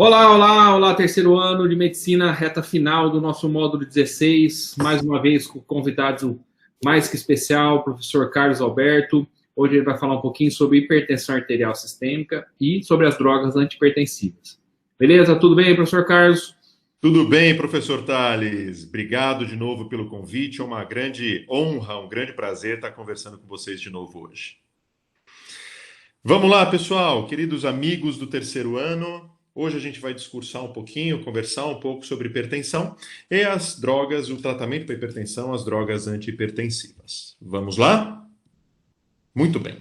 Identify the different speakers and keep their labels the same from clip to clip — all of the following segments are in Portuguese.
Speaker 1: Olá, olá, olá, terceiro ano de medicina, reta final do nosso módulo 16, mais uma vez com convidado mais que especial, o professor Carlos Alberto. Hoje ele vai falar um pouquinho sobre hipertensão arterial sistêmica e sobre as drogas antihipertensivas. Beleza? Tudo bem, professor Carlos?
Speaker 2: Tudo bem, professor Tales? Obrigado de novo pelo convite. É uma grande honra, um grande prazer estar conversando com vocês de novo hoje. Vamos lá, pessoal, queridos amigos do terceiro ano. Hoje a gente vai discursar um pouquinho, conversar um pouco sobre hipertensão e as drogas, o tratamento para hipertensão, as drogas antihipertensivas. Vamos lá? Muito bem.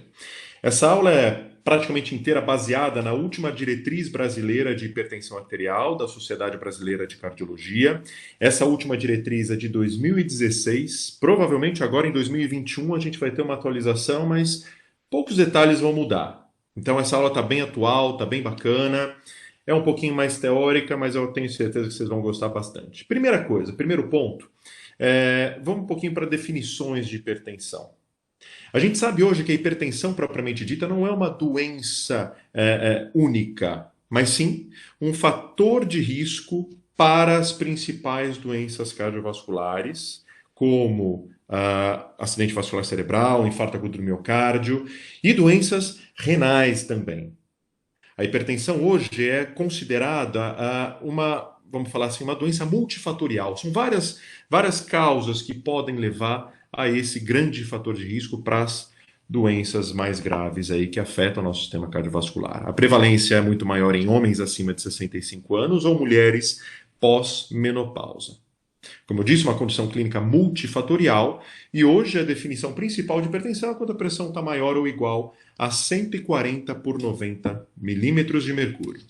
Speaker 2: Essa aula é praticamente inteira baseada na última diretriz brasileira de hipertensão arterial da Sociedade Brasileira de Cardiologia. Essa última diretriz é de 2016. Provavelmente agora em 2021 a gente vai ter uma atualização, mas poucos detalhes vão mudar. Então essa aula está bem atual, está bem bacana. É um pouquinho mais teórica, mas eu tenho certeza que vocês vão gostar bastante. Primeira coisa, primeiro ponto, vamos um pouquinho para definições de hipertensão. A gente sabe hoje que a hipertensão propriamente dita não é uma doença única, mas sim um fator de risco para as principais doenças cardiovasculares, como acidente vascular cerebral, infarto agudo do miocárdio e doenças renais também. A hipertensão hoje é considerada vamos falar assim, uma doença multifatorial. São várias causas que podem levar a esse grande fator de risco para as doenças mais graves aí que afetam o nosso sistema cardiovascular. A prevalência é muito maior em homens acima de 65 anos ou mulheres pós-menopausa. Como eu disse, uma condição clínica multifatorial e hoje a definição principal de hipertensão é quando a pressão está maior ou igual a 140 por 90 milímetros de mercúrio.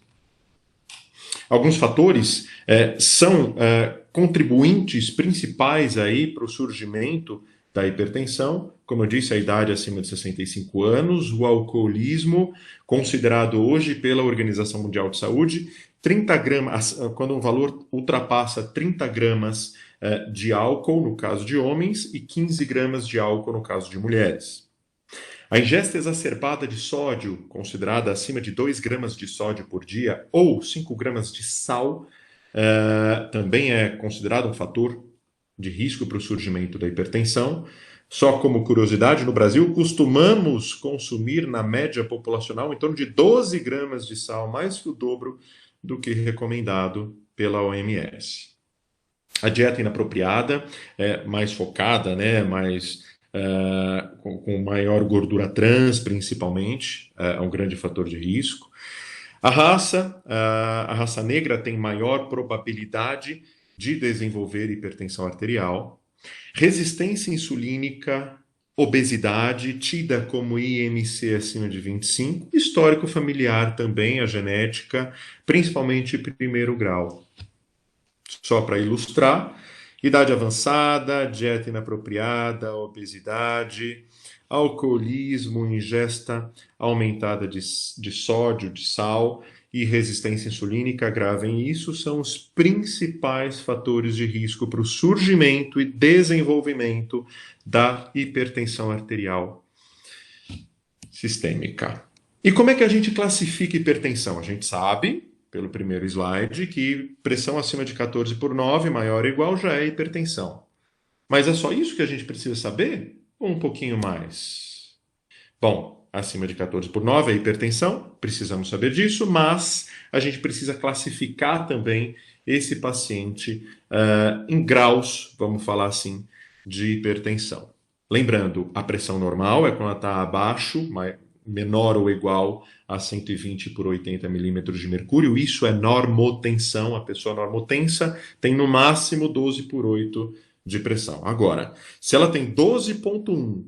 Speaker 2: Alguns fatores são contribuintes principais aí para o surgimento da hipertensão, como eu disse, a idade acima de 65 anos, o alcoolismo, considerado hoje pela Organização Mundial de Saúde, 30 gramas, quando um valor ultrapassa 30 gramas de álcool, no caso de homens, e 15 gramas de álcool, no caso de mulheres. A ingesta exacerbada de sódio, considerada acima de 2 gramas de sódio por dia, ou 5 gramas de sal, também é considerado um fator de risco para o surgimento da hipertensão. Só como curiosidade, no Brasil costumamos consumir na média populacional em torno de 12 gramas de sal, mais que o dobro do que recomendado pela OMS. A dieta inapropriada, mais focada, né, com maior gordura trans, principalmente, é um grande fator de risco. A raça negra tem maior probabilidade de desenvolver hipertensão arterial. Resistência insulínica, obesidade, tida como IMC acima de 25, histórico familiar também, a genética, principalmente primeiro grau. Só para ilustrar, idade avançada, dieta inapropriada, obesidade, alcoolismo, ingesta aumentada de sódio, de sal e resistência insulínica grave em isso são os principais fatores de risco para o surgimento e desenvolvimento da hipertensão arterial sistêmica. E como é que a gente classifica hipertensão? A gente sabe, pelo primeiro slide, que pressão acima de 14 por 9, maior ou igual, já é hipertensão. Mas é só isso que a gente precisa saber? Ou um pouquinho mais? Bom, acima de 14 por 9 é hipertensão, precisamos saber disso, mas a gente precisa classificar também esse paciente em graus, vamos falar assim, de hipertensão. Lembrando, a pressão normal é quando ela está abaixo, menor ou igual a 120 por 80 milímetros de mercúrio. Isso é normotensão. A pessoa normotensa tem no máximo 12 por 8 de pressão. Agora, se ela tem 12,1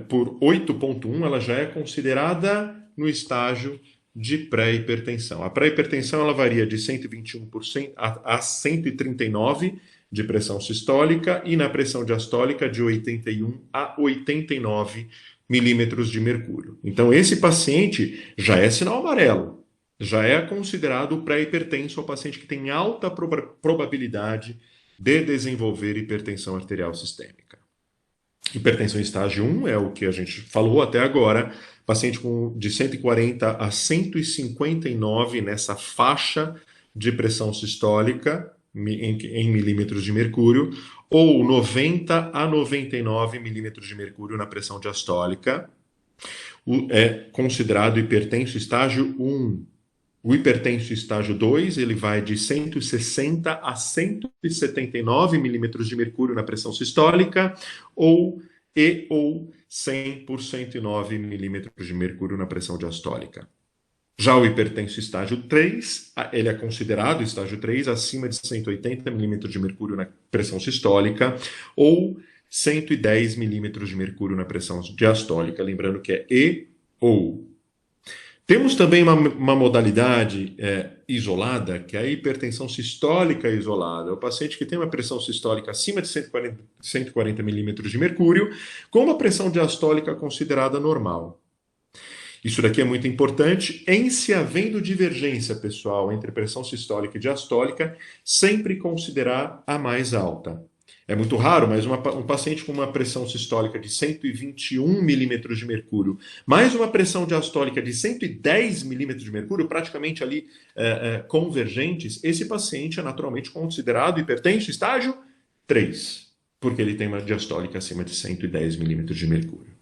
Speaker 2: por 8,1, ela já é considerada no estágio de pré-hipertensão. A pré-hipertensão ela varia de 121% a 139 de pressão sistólica e na pressão diastólica de 81 a 89 milímetros de mercúrio. Então, esse paciente já é sinal amarelo, já é considerado pré-hipertenso, o paciente que tem alta probabilidade de desenvolver hipertensão arterial sistêmica. Hipertensão estágio 1 é o que a gente falou até agora, paciente de 140 a 159 nessa faixa de pressão sistólica em milímetros de mercúrio, ou 90 a 99 milímetros de mercúrio na pressão diastólica. É considerado hipertenso estágio 1. O hipertenso estágio 2, ele vai de 160 a 179 milímetros de mercúrio na pressão sistólica, ou 100 por 109 milímetros de mercúrio na pressão diastólica. Já o hipertenso estágio 3, ele é considerado estágio 3 acima de 180 milímetros de mercúrio na pressão sistólica, ou 110 milímetros de mercúrio na pressão diastólica, lembrando que é E ou. Temos também uma modalidade isolada, que é a hipertensão sistólica isolada. O paciente que tem uma pressão sistólica acima de 140 milímetros de mercúrio, com uma pressão diastólica considerada normal. Isso daqui é muito importante. Em se havendo divergência, pessoal, entre pressão sistólica e diastólica, sempre considerar a mais alta. É muito raro, mas um paciente com uma pressão sistólica de 121 milímetros de mercúrio, mais uma pressão diastólica de 110 milímetros de mercúrio, praticamente ali convergentes, esse paciente é naturalmente considerado hipertenso estágio 3, porque ele tem uma diastólica acima de 110 milímetros de mercúrio.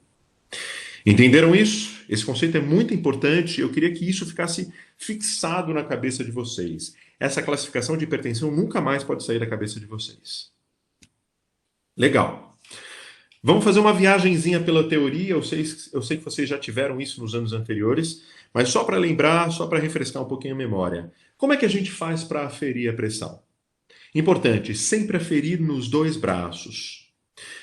Speaker 2: Entenderam isso? Esse conceito é muito importante. Eu queria que isso ficasse fixado na cabeça de vocês. Essa classificação de hipertensão nunca mais pode sair da cabeça de vocês. Legal. Vamos fazer uma viagenzinha pela teoria. Eu sei que vocês já tiveram isso nos anos anteriores, mas só para lembrar, só para refrescar um pouquinho a memória. Como é que a gente faz para aferir a pressão? Importante, sempre aferir nos dois braços.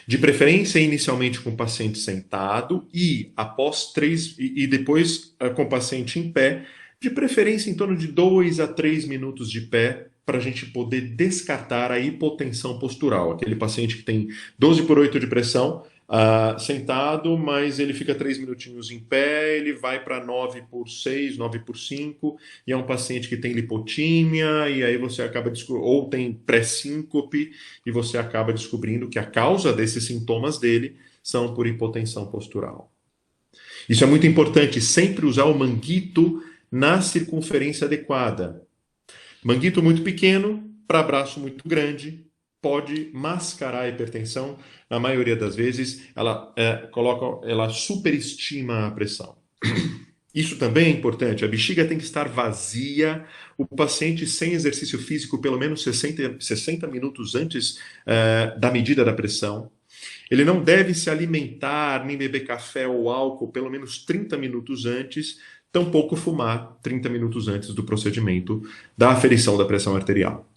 Speaker 2: De preferência, inicialmente com o paciente sentado e depois com o paciente em pé, de preferência em torno de 2 a 3 minutos de pé, para a gente poder descartar a hipotensão postural. Aquele paciente que tem 12/8 de pressão, sentado, mas ele fica 3 minutinhos em pé, ele vai para 9/6, 9/5, e é um paciente que tem lipotímia, e aí você acaba ou tem pré-síncope, e você acaba descobrindo que a causa desses sintomas dele são por hipotensão postural. Isso é muito importante, sempre usar o manguito na circunferência adequada. Manguito muito pequeno para braço muito grande pode mascarar a hipertensão. Na maioria das vezes, ela superestima a pressão. Isso também é importante. A bexiga tem que estar vazia. O paciente sem exercício físico, pelo menos 60 minutos antes da medida da pressão. Ele não deve se alimentar nem beber café ou álcool pelo menos 30 minutos antes, tampouco fumar 30 minutos antes do procedimento da aferição da pressão arterial.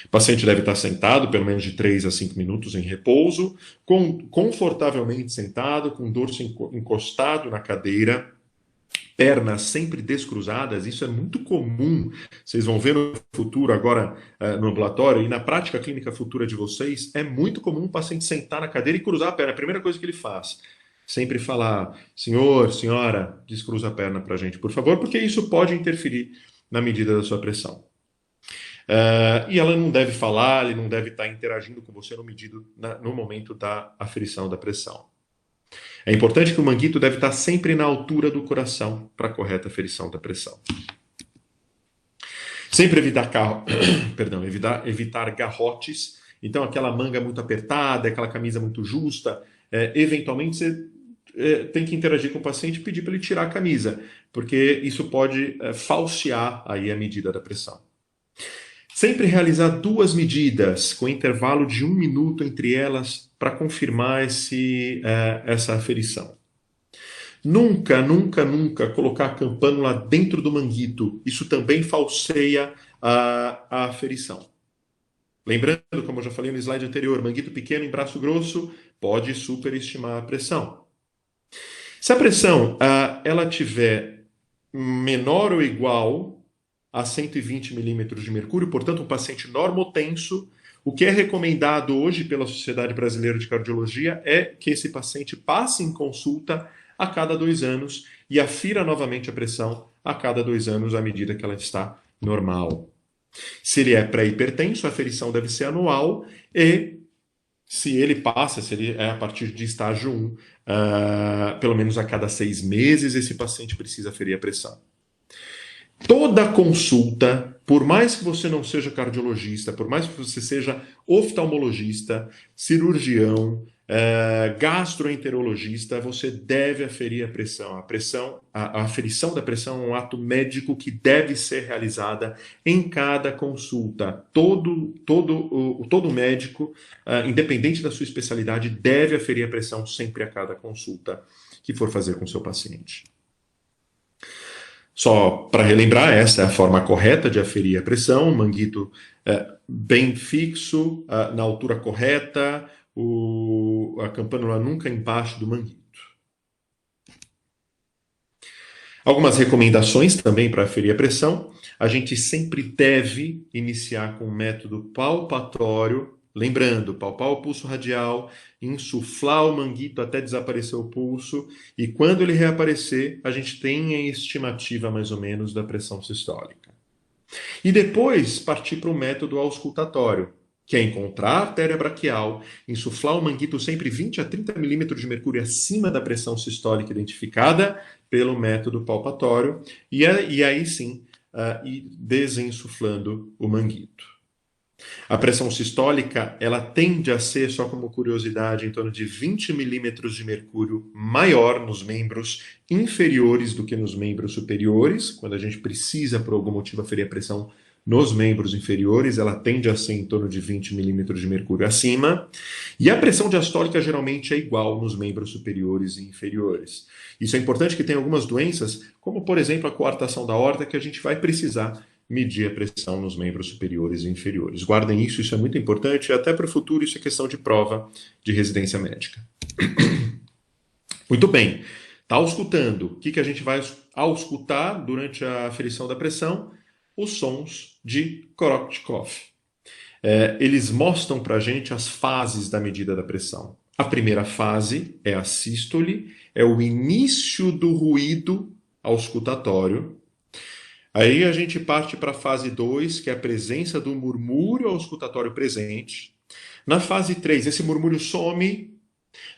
Speaker 2: O paciente deve estar sentado pelo menos de 3 a 5 minutos em repouso, confortavelmente sentado, com o dorso encostado na cadeira, pernas sempre descruzadas. Isso é muito comum. Vocês vão ver no futuro, agora no ambulatório, e na prática clínica futura de vocês, é muito comum o paciente sentar na cadeira e cruzar a perna. A primeira coisa que ele faz, sempre falar: senhor, senhora, descruza a perna para a gente, por favor, porque isso pode interferir na medida da sua pressão. E ela não deve falar, ele não deve estar interagindo com você no momento da aferição da pressão. É importante que o manguito deve estar sempre na altura do coração para a correta aferição da pressão. Sempre evitar garrotes. Então, aquela manga muito apertada, aquela camisa muito justa, eventualmente você tem que interagir com o paciente e pedir para ele tirar a camisa, porque isso pode falsear aí a medida da pressão. Sempre realizar 2 medidas, com intervalo de 1 minuto entre elas, para confirmar essa aferição. Nunca colocar a campânula dentro do manguito. Isso também falseia a aferição. Lembrando, como eu já falei no slide anterior, manguito pequeno em braço grosso pode superestimar a pressão. Se a pressão ela tiver menor ou igual a 120 milímetros de mercúrio, portanto, um paciente normotenso, o que é recomendado hoje pela Sociedade Brasileira de Cardiologia é que esse paciente passe em consulta a cada 2 anos e afira novamente a pressão a cada 2 anos à medida que ela está normal. Se ele é pré-hipertenso, a aferição deve ser anual e Se ele passa, se ele é a partir de estágio 1, pelo menos a cada 6 meses, esse paciente precisa aferir a pressão. Toda consulta, por mais que você não seja cardiologista, por mais que você seja oftalmologista, cirurgião, gastroenterologista, você deve aferir a pressão. A aferição da pressão é um ato médico que deve ser realizada em cada consulta. Todo médico, independente da sua especialidade, deve aferir a pressão sempre a cada consulta que for fazer com o seu paciente. Só para relembrar, essa é a forma correta de aferir a pressão, o manguito bem fixo, na altura correta, a campanula nunca embaixo do manguito. Algumas recomendações também para aferir a pressão. A gente sempre deve iniciar com um método palpatório, lembrando, palpar o pulso radial, insuflar o manguito até desaparecer o pulso, e quando ele reaparecer, a gente tem a estimativa mais ou menos da pressão sistólica. E depois partir para o método auscultatório, que é encontrar a artéria braquial, insuflar o manguito sempre 20 a 30 milímetros de mercúrio acima da pressão sistólica identificada pelo método palpatório, e aí sim, ir desinsuflando o manguito. A pressão sistólica, ela tende a ser, só como curiosidade, em torno de 20 milímetros de mercúrio maior nos membros inferiores do que nos membros superiores. Quando a gente precisa, por algum motivo, aferir a pressão nos membros inferiores, ela tende a ser em torno de 20 milímetros de mercúrio acima. E a pressão diastólica geralmente é igual nos membros superiores e inferiores. Isso é importante que tem algumas doenças, como por exemplo a coartação da aorta, que a gente vai precisar medir a pressão nos membros superiores e inferiores. Guardem isso, isso é muito importante, e até para o futuro isso é questão de prova de residência médica. Muito bem, está auscultando. O que a gente vai auscultar durante a aferição da pressão? Os sons de Korotkov. Eles mostram para a gente as fases da medida da pressão. A primeira fase é a sístole, é o início do ruído auscultatório. Aí a gente parte para a fase 2, que é a presença do murmúrio auscultatório presente. Na fase 3, esse murmúrio some.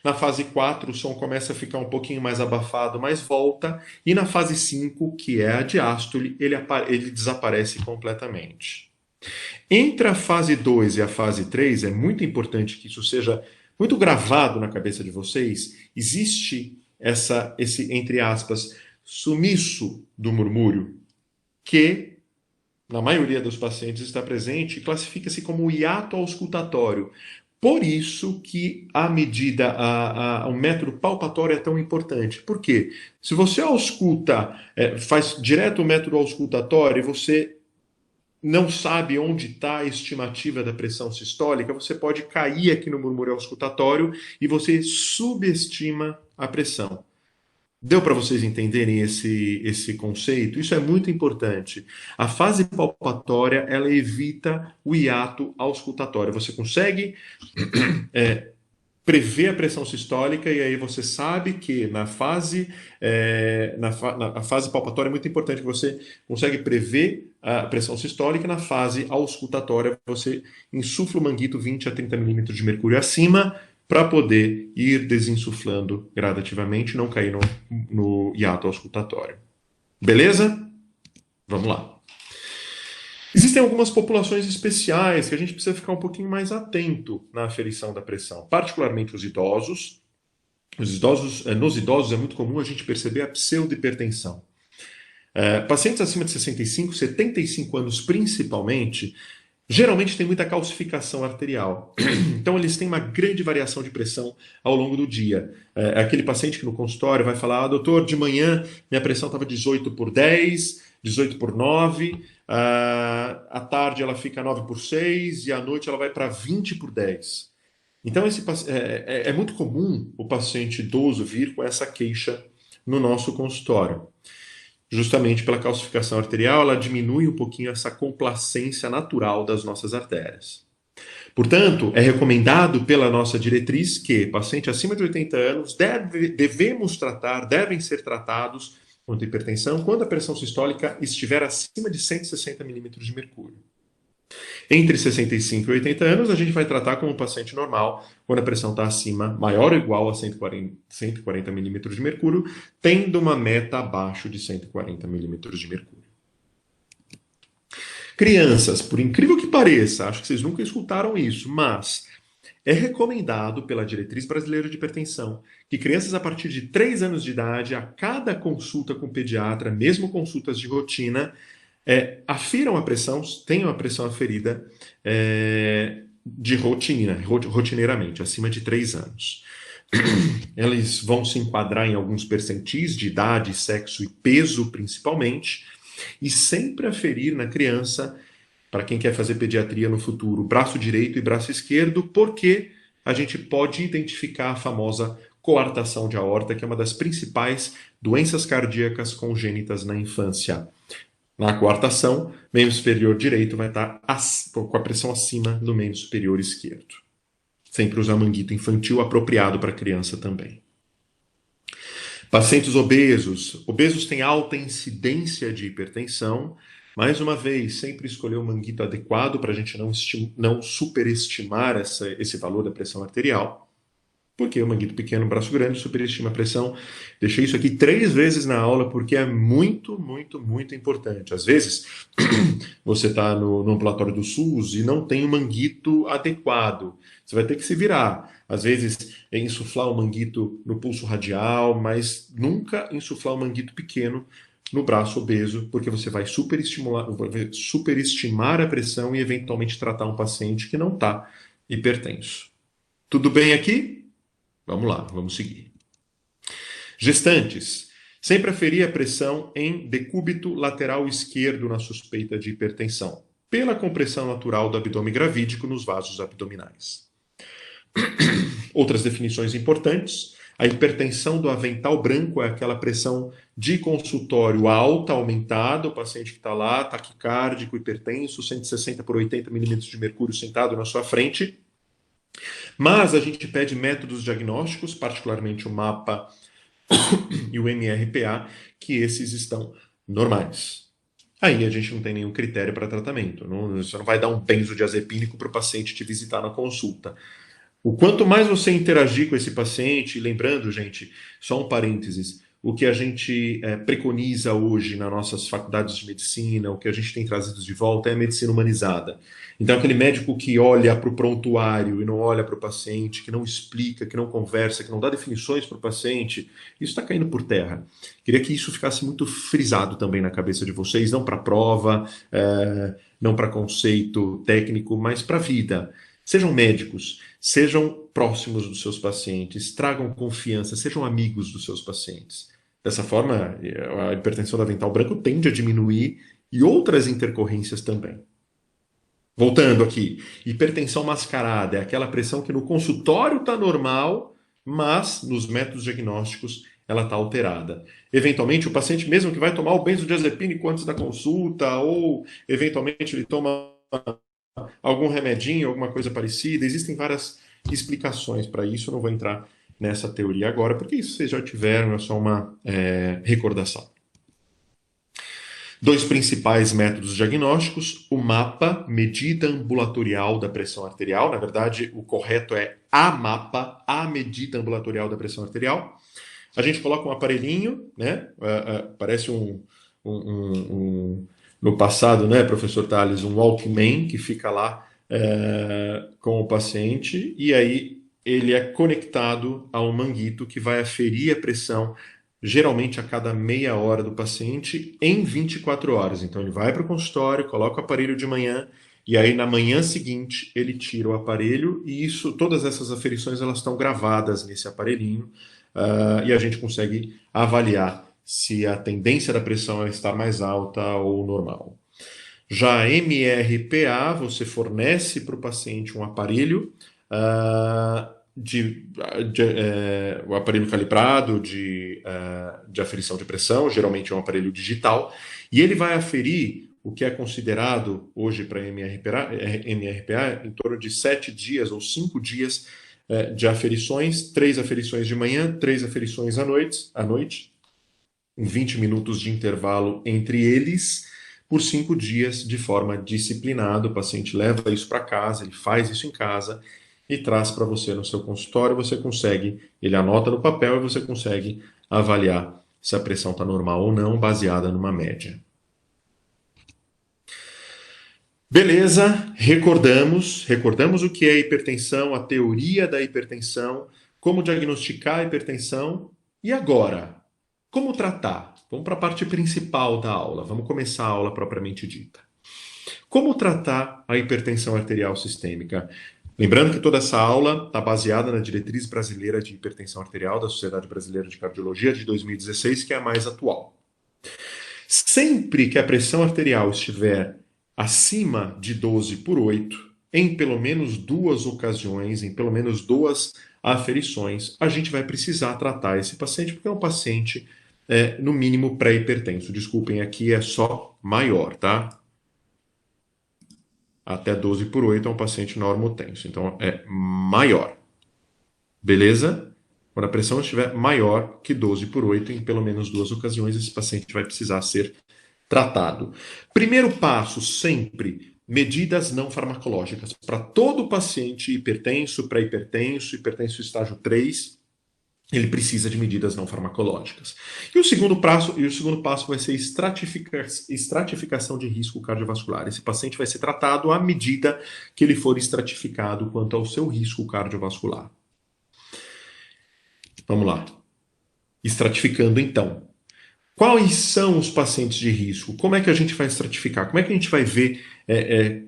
Speaker 2: Na fase 4, o som começa a ficar um pouquinho mais abafado, mas volta. E na fase 5, que é a diástole, ele desaparece completamente. Entre a fase 2 e a fase 3, é muito importante que isso seja muito gravado na cabeça de vocês, existe esse, entre aspas, sumiço do murmúrio, que, na maioria dos pacientes, está presente e classifica-se como hiato auscultatório. Por isso que a medida, o método palpatório é tão importante. Por quê? Se você ausculta, faz direto o método auscultatório e você não sabe onde está a estimativa da pressão sistólica, você pode cair aqui no murmúrio auscultatório e você subestima a pressão. Deu para vocês entenderem esse conceito? Isso é muito importante. A fase palpatória, ela evita o hiato auscultatório. Você consegue prever a pressão sistólica e aí você sabe que na fase palpatória é muito importante que você consegue prever a pressão sistólica. Na fase auscultatória, você insufla o manguito 20 a 30 milímetros de mercúrio acima, para poder ir desinsuflando gradativamente e não cair no hiato auscultatório. Beleza? Vamos lá. Existem algumas populações especiais que a gente precisa ficar um pouquinho mais atento na aferição da pressão, particularmente os idosos. Nos idosos é muito comum a gente perceber a pseudohipertensão. Pacientes acima de 65, 75 anos principalmente, geralmente tem muita calcificação arterial. Então, eles têm uma grande variação de pressão ao longo do dia. É aquele paciente que no consultório vai falar, doutor, de manhã minha pressão estava 18/10, 18/9, à tarde ela fica 9/6 e à noite ela vai para 20/10. Então, é muito comum o paciente idoso vir com essa queixa no nosso consultório. Justamente pela calcificação arterial, ela diminui um pouquinho essa complacência natural das nossas artérias. Portanto, é recomendado pela nossa diretriz que pacientes acima de 80 anos devem ser tratados contra hipertensão quando a pressão sistólica estiver acima de 160 milímetros de mercúrio. Entre 65 e 80 anos, a gente vai tratar como um paciente normal, quando a pressão está acima, maior ou igual a 140 milímetros de mercúrio, tendo uma meta abaixo de 140 milímetros de mercúrio. Crianças, por incrível que pareça, acho que vocês nunca escutaram isso, mas é recomendado pela Diretriz Brasileira de Hipertensão que crianças a partir de 3 anos de idade, a cada consulta com o pediatra, mesmo consultas de rotina, afiram a pressão, tenham a pressão aferida de rotina, rotineiramente, acima de 3 anos. Eles vão se enquadrar em alguns percentis de idade, sexo e peso, principalmente, e sempre aferir na criança, para quem quer fazer pediatria no futuro, braço direito e braço esquerdo, porque a gente pode identificar a famosa coartação de aorta, que é uma das principais doenças cardíacas congênitas na infância. Na coartação, membro superior direito vai estar com a pressão acima do membro superior esquerdo. Sempre usar manguito infantil apropriado para criança também. Pacientes obesos. Obesos têm alta incidência de hipertensão. Mais uma vez, sempre escolher o manguito adequado para a gente não superestimar esse valor da pressão arterial. Porque o manguito pequeno, braço grande, superestima a pressão. Deixei isso aqui 3 vezes na aula porque é muito, muito, muito importante. Às vezes, você está no ambulatório do SUS e não tem o manguito adequado. Você vai ter que se virar. Às vezes, insuflar o manguito no pulso radial, mas nunca insuflar o manguito pequeno no braço obeso, porque você vai superestimar a pressão e eventualmente tratar um paciente que não está hipertenso. Tudo bem aqui? Vamos lá, vamos seguir. Gestantes. Sempre aferir a pressão em decúbito lateral esquerdo na suspeita de hipertensão, pela compressão natural do abdômen gravídico nos vasos abdominais. Outras definições importantes. A hipertensão do avental branco é aquela pressão de consultório alta, aumentada, o paciente que está lá, taquicárdico, hipertenso, 160 por 80 milímetros de mercúrio sentado na sua frente. Mas a gente pede métodos diagnósticos, particularmente o MAPA e o MRPA, que esses estão normais. Aí a gente não tem nenhum critério para tratamento. Você não vai dar um benzodiazepínico para o paciente te visitar na consulta. O quanto mais você interagir com esse paciente, lembrando, gente, só um parênteses, o que a gente preconiza hoje nas nossas faculdades de medicina, o que a gente tem trazido de volta é a medicina humanizada. Então, aquele médico que olha para o prontuário e não olha para o paciente, que não explica, que não conversa, que não dá definições para o paciente, isso está caindo por terra. Queria que isso ficasse muito frisado também na cabeça de vocês, não para prova, não para conceito técnico, mas para a vida. Sejam médicos, sejam próximos dos seus pacientes, tragam confiança, sejam amigos dos seus pacientes. Dessa forma, a hipertensão do avental branco tende a diminuir e outras intercorrências também. Voltando aqui, hipertensão mascarada é aquela pressão que no consultório está normal, mas nos métodos diagnósticos ela está alterada. Eventualmente, o paciente mesmo que vai tomar o benzodiazepínico antes da consulta, ou eventualmente ele toma algum remedinho, alguma coisa parecida, existem várias explicações para isso, eu não vou entrar nessa teoria agora, porque isso vocês já tiveram, é só uma recordação. 2 principais métodos diagnósticos, o MAPA, medida ambulatorial da pressão arterial, na verdade o correto é a MAPA, a medida ambulatorial da pressão arterial. A gente coloca um aparelhinho, né? Parece no passado, né, professor Tales, um Walkman que fica lá com o paciente, e aí ele é conectado a um manguito que vai aferir a pressão, geralmente a cada meia hora do paciente, em 24 horas. Então ele vai para o consultório, coloca o aparelho de manhã, e aí na manhã seguinte ele tira o aparelho, e todas essas aferições elas estão gravadas nesse aparelhinho, e a gente consegue avaliar se a tendência da pressão é estar mais alta ou normal. Já a MRPA, você fornece para o paciente um aparelho, o aparelho calibrado de aferição de pressão, geralmente é um aparelho digital, e ele vai aferir o que é considerado hoje para MRPA em torno de 7 dias ou 5 dias de aferições, 3 aferições de manhã, 3 aferições à noite, com 20 minutos de intervalo entre eles, por 5 dias de forma disciplinada. O paciente leva isso para casa, ele faz isso em casa e traz para você no seu consultório. Você consegue, ele anota no papel e você consegue avaliar se a pressão está normal ou não, baseada numa média. Beleza, recordamos o que é hipertensão, a teoria da hipertensão, como diagnosticar a hipertensão e agora, como tratar? Vamos para a parte principal da aula, vamos começar a aula propriamente dita. Como tratar a hipertensão arterial sistêmica? Lembrando que toda essa aula está baseada na diretriz brasileira de hipertensão arterial da Sociedade Brasileira de Cardiologia de 2016, que é a mais atual. Sempre que a pressão arterial estiver acima de 12/8, em pelo menos 2 ocasiões, em pelo menos 2 aferições, a gente vai precisar tratar esse paciente, porque é um paciente, no mínimo, pré-hipertenso. Desculpem, aqui é só maior, tá? Até 12/8 é um paciente normotenso, então é maior. Beleza? Quando a pressão estiver maior que 12/8, em pelo menos 2 ocasiões, esse paciente vai precisar ser tratado. Primeiro passo, sempre, medidas não farmacológicas. Para todo paciente hipertenso, pré-hipertenso, hipertenso estágio 3, ele precisa de medidas não farmacológicas. E o segundo passo vai ser estratificação de risco cardiovascular. Esse paciente vai ser tratado à medida que ele for estratificado quanto ao seu risco cardiovascular. Vamos lá. Estratificando, então. Quais são os pacientes de risco? Como é que a gente vai estratificar? Como é que a gente vai ver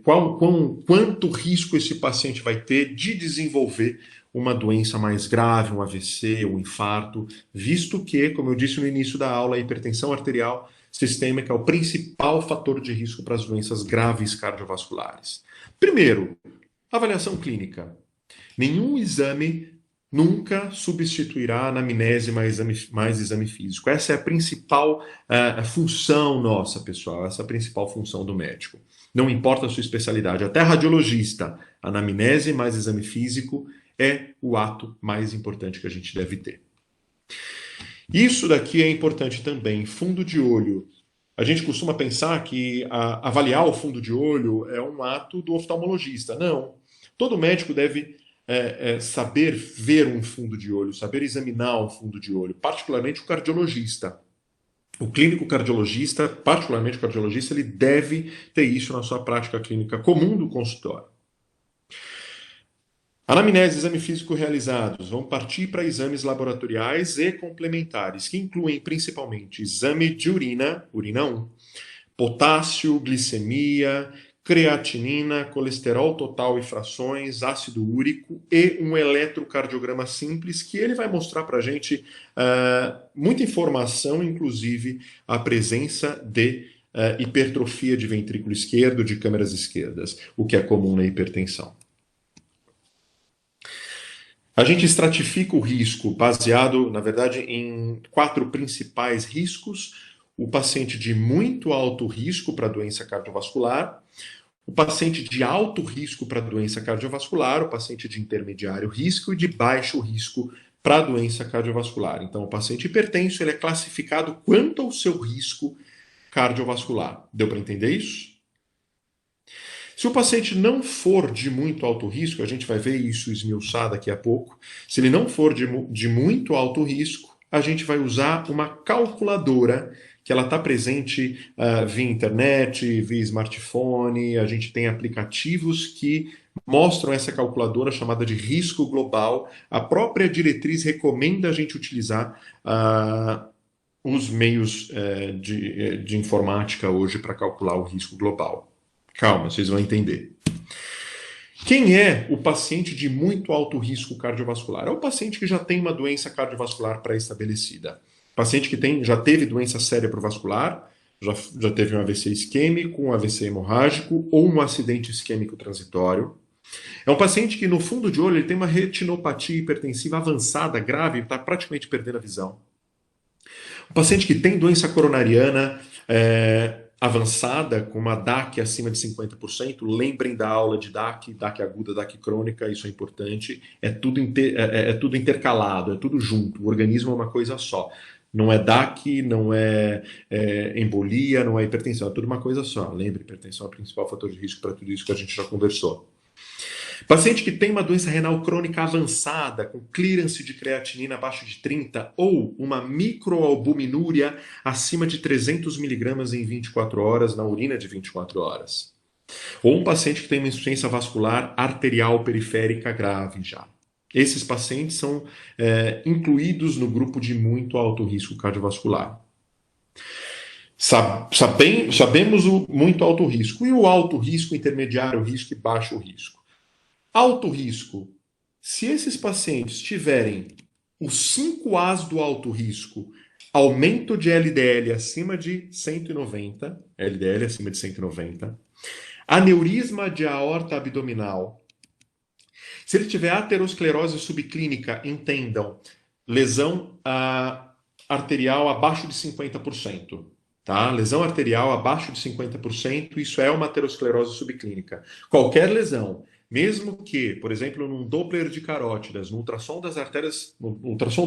Speaker 2: quanto risco esse paciente vai ter de desenvolver uma doença mais grave, um AVC, um infarto, visto que, como eu disse no início da aula, a hipertensão arterial sistêmica é o principal fator de risco para as doenças graves cardiovasculares. Primeiro, avaliação clínica. Nenhum exame nunca substituirá a anamnese mais exame físico. Essa é a principal função nossa, pessoal. Essa é a principal função do médico. Não importa a sua especialidade, até radiologista, anamnese mais exame físico é o ato mais importante que a gente deve ter. Isso daqui é importante também. Fundo de olho. A gente costuma pensar que avaliar o fundo de olho é um ato do oftalmologista. Não. Todo médico deve saber ver um fundo de olho, saber examinar um fundo de olho, particularmente o cardiologista. O clínico cardiologista, particularmente o cardiologista, ele deve ter isso na sua prática clínica comum do consultório. Anamnese e exame físico realizados vão partir para exames laboratoriais e complementares, que incluem principalmente exame de urina, urina 1, potássio, glicemia, creatinina, colesterol total e frações, ácido úrico e um eletrocardiograma simples, que ele vai mostrar para a gente muita informação, inclusive a presença de hipertrofia de ventrículo esquerdo, de câmeras esquerdas, o que é comum na hipertensão. A gente estratifica o risco baseado, na verdade, em 4 principais riscos: o paciente de muito alto risco para doença cardiovascular, o paciente de alto risco para doença cardiovascular, o paciente de intermediário risco e de baixo risco para doença cardiovascular. Então, o paciente hipertenso ele é classificado quanto ao seu risco cardiovascular. Deu para entender isso? Se o paciente não for de muito alto risco, a gente vai ver isso esmiuçar daqui a pouco. Se ele não for de muito alto risco, a gente vai usar uma calculadora que ela está presente via internet, via smartphone. A gente tem aplicativos que mostram essa calculadora chamada de risco global. A própria diretriz recomenda a gente utilizar os meios de informática hoje para calcular o risco global. Calma, vocês vão entender. Quem é o paciente de muito alto risco cardiovascular? É o paciente que já tem uma doença cardiovascular pré-estabelecida. Paciente que já teve doença cerebrovascular, já teve um AVC isquêmico, um AVC hemorrágico ou um acidente isquêmico transitório. É um paciente que no fundo de olho ele tem uma retinopatia hipertensiva avançada, grave, está praticamente perdendo a visão. Um paciente que tem doença coronariana avançada, com uma DAC acima de 50%, lembrem da aula de DAC, DAC aguda, DAC crônica, isso é importante, é tudo intercalado, é tudo junto, o organismo é uma coisa só. Não é DAC, não é, embolia, não é hipertensão, é tudo uma coisa só. Lembre, hipertensão é o principal fator de risco para tudo isso que a gente já conversou. Paciente que tem uma doença renal crônica avançada, com clearance de creatinina abaixo de 30 ou uma microalbuminúria acima de 300 miligramas em 24 horas, na urina de 24 horas. Ou um paciente que tem uma insuficiência vascular arterial periférica grave já. Esses pacientes são incluídos no grupo de muito alto risco cardiovascular. Sabemos o muito alto risco e o alto risco, intermediário risco e baixo risco. Alto risco. Se esses pacientes tiverem os 5 As do alto risco, aumento de LDL acima de 190, LDL acima de 190, aneurisma de aorta abdominal. Se ele tiver aterosclerose subclínica, entendam, lesão arterial abaixo de 50%. Tá? Lesão arterial abaixo de 50%, isso é uma aterosclerose subclínica. Qualquer lesão, mesmo que, por exemplo, num Doppler de carótidas, no ultrassom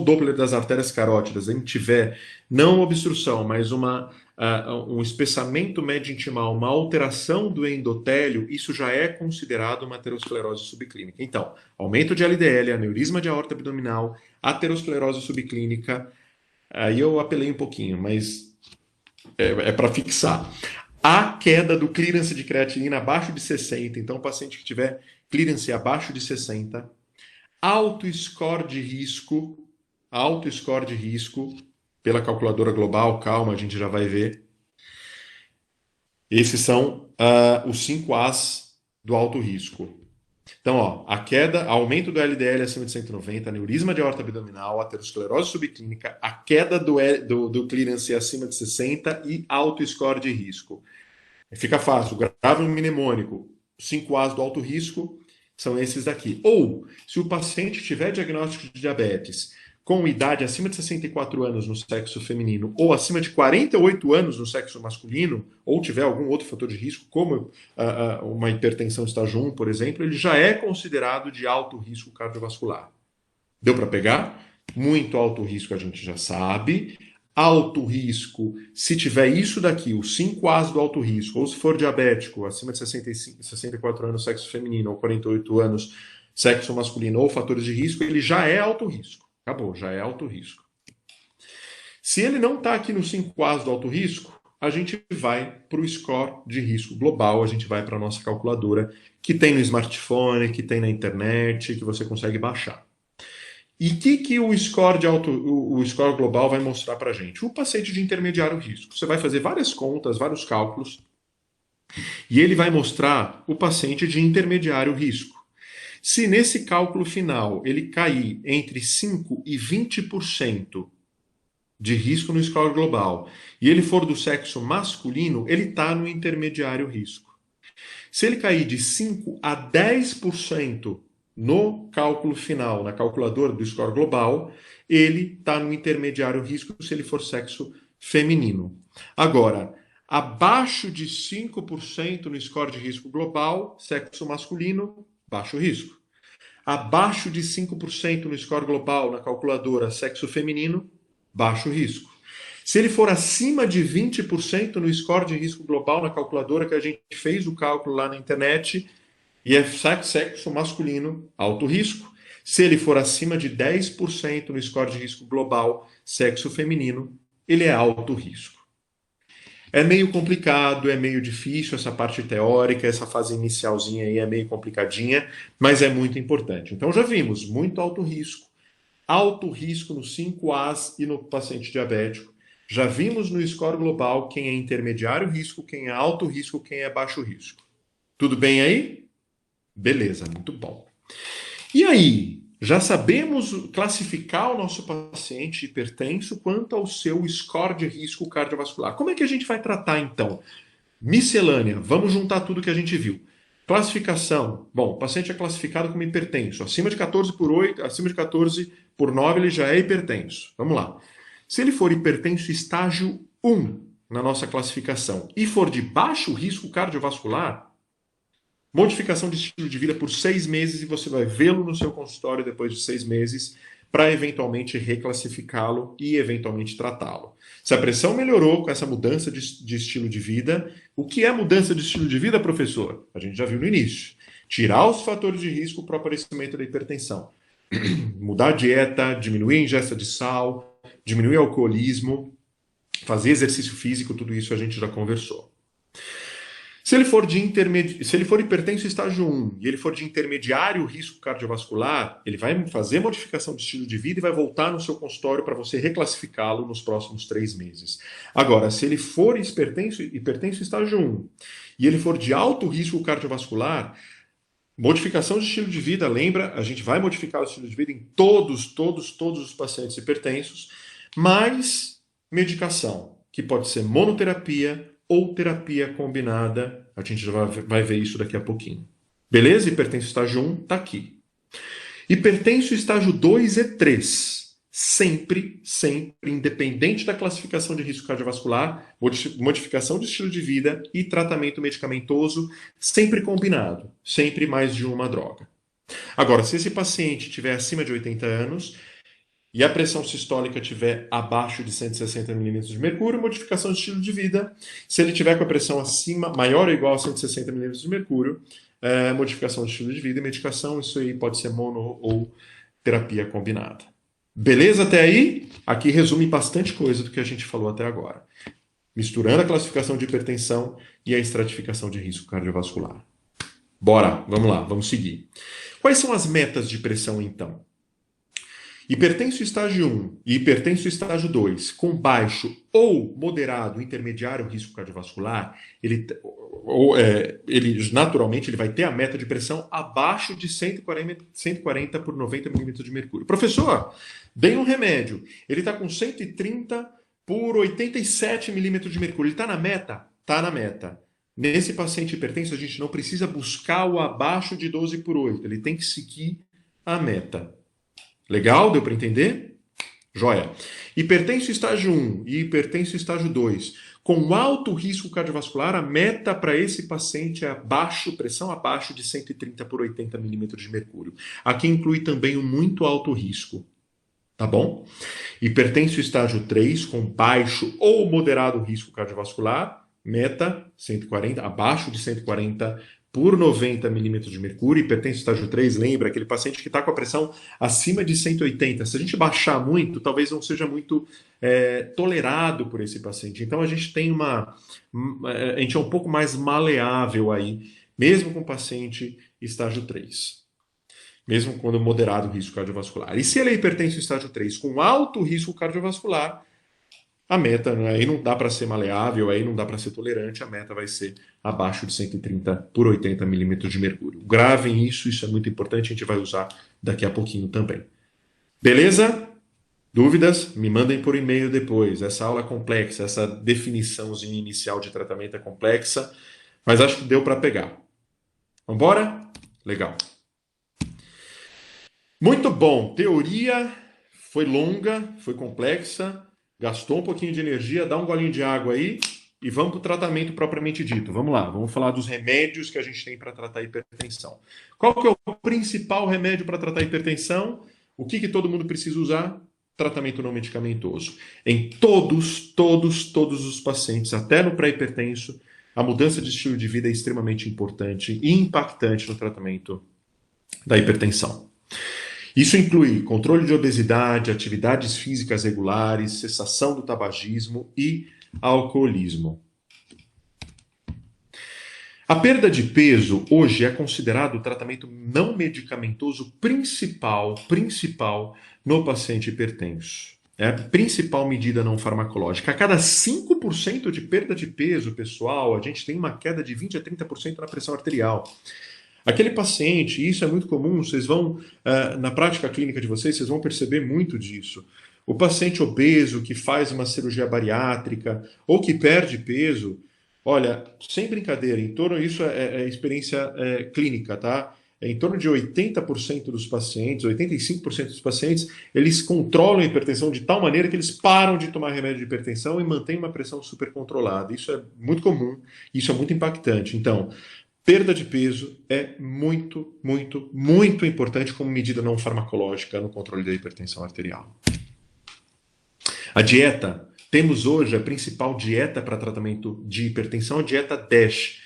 Speaker 2: Doppler das artérias carótidas, a gente tiver não obstrução, mas um espessamento médio intimal, uma alteração do endotélio, isso já é considerado uma aterosclerose subclínica. Então, aumento de LDL, aneurisma de aorta abdominal, aterosclerose subclínica, aí eu apelei um pouquinho, mas é para fixar. A queda do clearance de creatinina abaixo de 60, então o paciente que tiver clearance abaixo de 60, alto score de risco, pela calculadora global, calma, a gente já vai ver. Esses são os 5 As do alto risco. Então, ó, a queda, aumento do LDL acima de 190, aneurisma de aorta abdominal, aterosclerose subclínica, a queda do clearance acima de 60 e alto score de risco. Fica fácil, grave mnemônico, 5 As do alto risco são esses daqui. Ou, se o paciente tiver diagnóstico de diabetes com idade acima de 64 anos no sexo feminino ou acima de 48 anos no sexo masculino, ou tiver algum outro fator de risco, como uma hipertensão estágio 1, por exemplo, ele já é considerado de alto risco cardiovascular. Deu para pegar? Muito alto risco a gente já sabe. Alto risco, se tiver isso daqui, os 5 As do alto risco, ou se for diabético, acima de 64 anos, sexo feminino, ou 48 anos, sexo masculino, ou fatores de risco, ele já é alto risco. Acabou, já é alto risco. Se ele não está aqui nos 5 As do alto risco, a gente vai para o score de risco global, a gente vai para a nossa calculadora, que tem no smartphone, que tem na internet, que você consegue baixar. E o que o score global vai mostrar para a gente? O paciente de intermediário risco. Você vai fazer várias contas, vários cálculos, e ele vai mostrar o paciente de intermediário risco. Se nesse cálculo final ele cair entre 5% e 20% de risco no score global, e ele for do sexo masculino, ele está no intermediário risco. Se ele cair de 5% a 10% no cálculo final, na calculadora do score global, ele está no intermediário risco se ele for sexo feminino. Agora, abaixo de 5% no score de risco global, sexo masculino, baixo risco. Abaixo de 5% no score global, na calculadora sexo feminino, baixo risco. Se ele for acima de 20% no score de risco global, na calculadora que a gente fez o cálculo lá na internet, e é sexo masculino, alto risco. Se ele for acima de 10% no score de risco global, sexo feminino, ele é alto risco. É meio complicado, é meio difícil essa parte teórica, essa fase inicialzinha aí é meio complicadinha, mas é muito importante. Então já vimos, muito alto risco nos 5 As e no paciente diabético. Já vimos no score global quem é intermediário risco, quem é alto risco, quem é baixo risco. Tudo bem aí? Beleza, muito bom. E aí, já sabemos classificar o nosso paciente hipertenso quanto ao seu score de risco cardiovascular. Como é que a gente vai tratar, então? Miscelânea, vamos juntar tudo que a gente viu. Classificação, bom, o paciente é classificado como hipertenso. Acima de 14/8, acima de 14/9, ele já é hipertenso. Vamos lá. Se ele for hipertenso estágio 1 na nossa classificação e for de baixo risco cardiovascular, modificação de estilo de vida por 6 meses e você vai vê-lo no seu consultório depois de 6 meses para eventualmente reclassificá-lo e eventualmente tratá-lo. Se a pressão melhorou com essa mudança de estilo de vida, o que é mudança de estilo de vida, professor? A gente já viu no início. Tirar os fatores de risco para o aparecimento da hipertensão. Mudar a dieta, diminuir a ingesta de sal, diminuir o alcoolismo, fazer exercício físico, tudo isso a gente já conversou. Se ele for hipertenso estágio 1 e ele for de intermediário risco cardiovascular, ele vai fazer modificação de estilo de vida e vai voltar no seu consultório para você reclassificá-lo nos próximos 3 meses. Agora, se ele for hipertenso estágio 1 e ele for de alto risco cardiovascular, modificação de estilo de vida, lembra, a gente vai modificar o estilo de vida em todos os pacientes hipertensos, mais medicação, que pode ser monoterapia ou terapia combinada. A gente já vai ver isso daqui a pouquinho. Beleza? Hipertenso estágio 1 está aqui. Hipertenso estágio 2 e 3. Sempre, independente da classificação de risco cardiovascular, modificação de estilo de vida e tratamento medicamentoso, sempre combinado. Sempre mais de uma droga. Agora, se esse paciente tiver acima de 80 anos, e a pressão sistólica estiver abaixo de 160 mm de mercúrio, modificação de estilo de vida. Se ele tiver com a pressão maior ou igual a 160 mm de mercúrio, modificação de estilo de vida e medicação. Isso aí pode ser mono ou terapia combinada. Beleza até aí? Aqui resume bastante coisa do que a gente falou até agora. Misturando a classificação de hipertensão e a estratificação de risco cardiovascular. Bora, vamos lá, vamos seguir. Quais são as metas de pressão, então? Hipertenso estágio 1 e hipertenso estágio 2, com baixo ou moderado intermediário risco cardiovascular, ele naturalmente ele vai ter a meta de pressão abaixo de 140 por 90 milímetros de mercúrio. Professor, dei um remédio, ele está com 130 por 87 milímetros de mercúrio, ele está na meta? Está na meta. Nesse paciente hipertenso, a gente não precisa buscar o abaixo de 12 por 8, ele tem que seguir a meta. Legal? Deu para entender? Joia. Hipertenso estágio 1 e hipertenso estágio 2. Com alto risco cardiovascular, a meta para esse paciente é pressão abaixo de 130 por 80 milímetros de mercúrio. Aqui inclui também o muito alto risco. Tá bom? Hipertenso estágio 3, com baixo ou moderado risco cardiovascular, meta 140, abaixo de 140 por 90 milímetros de mercúrio. Hipertenso estágio 3, lembra, aquele paciente que está com a pressão acima de 180. Se a gente baixar muito, talvez não seja muito tolerado por esse paciente. Então a gente tem a gente é um pouco mais maleável aí, mesmo com o paciente estágio 3. Mesmo quando moderado risco cardiovascular. E se ele é hipertenso estágio 3 com alto risco cardiovascular, a meta, né, aí não dá para ser maleável, aí não dá para ser tolerante, a meta vai ser abaixo de 130 por 80 milímetros de mercúrio. Gravem isso é muito importante, a gente vai usar daqui a pouquinho também. Beleza? Dúvidas? Me mandem por e-mail depois. Essa aula é complexa, essa definiçãozinha inicial de tratamento é complexa, mas acho que deu para pegar. Vamos embora? Legal. Muito bom. Teoria foi longa, foi complexa, gastou um pouquinho de energia, dá um golinho de água aí e vamos para o tratamento propriamente dito. Vamos lá, vamos falar dos remédios que a gente tem para tratar a hipertensão. Qual que é o principal remédio para tratar a hipertensão? O que todo mundo precisa usar? Tratamento não medicamentoso. Em todos os pacientes, até no pré-hipertenso, a mudança de estilo de vida é extremamente importante e impactante no tratamento da hipertensão. Isso inclui controle de obesidade, atividades físicas regulares, cessação do tabagismo e alcoolismo. A perda de peso hoje é considerado o tratamento não medicamentoso principal no paciente hipertenso. É a principal medida não farmacológica. A cada 5% de perda de peso, pessoal, a gente tem uma queda de 20 a 30% na pressão arterial. Aquele paciente, e isso é muito comum, vocês vão, na prática clínica de vocês, vocês vão perceber muito disso. O paciente obeso que faz uma cirurgia bariátrica ou que perde peso, olha, sem brincadeira, isso é experiência clínica, tá? Em torno de 80% dos pacientes, 85% dos pacientes, eles controlam a hipertensão de tal maneira que eles param de tomar remédio de hipertensão e mantêm uma pressão super controlada. Isso é muito comum, isso é muito impactante. Então, perda de peso é muito, muito, muito importante como medida não farmacológica no controle da hipertensão arterial. A dieta, temos hoje a principal dieta para tratamento de hipertensão, a dieta DASH.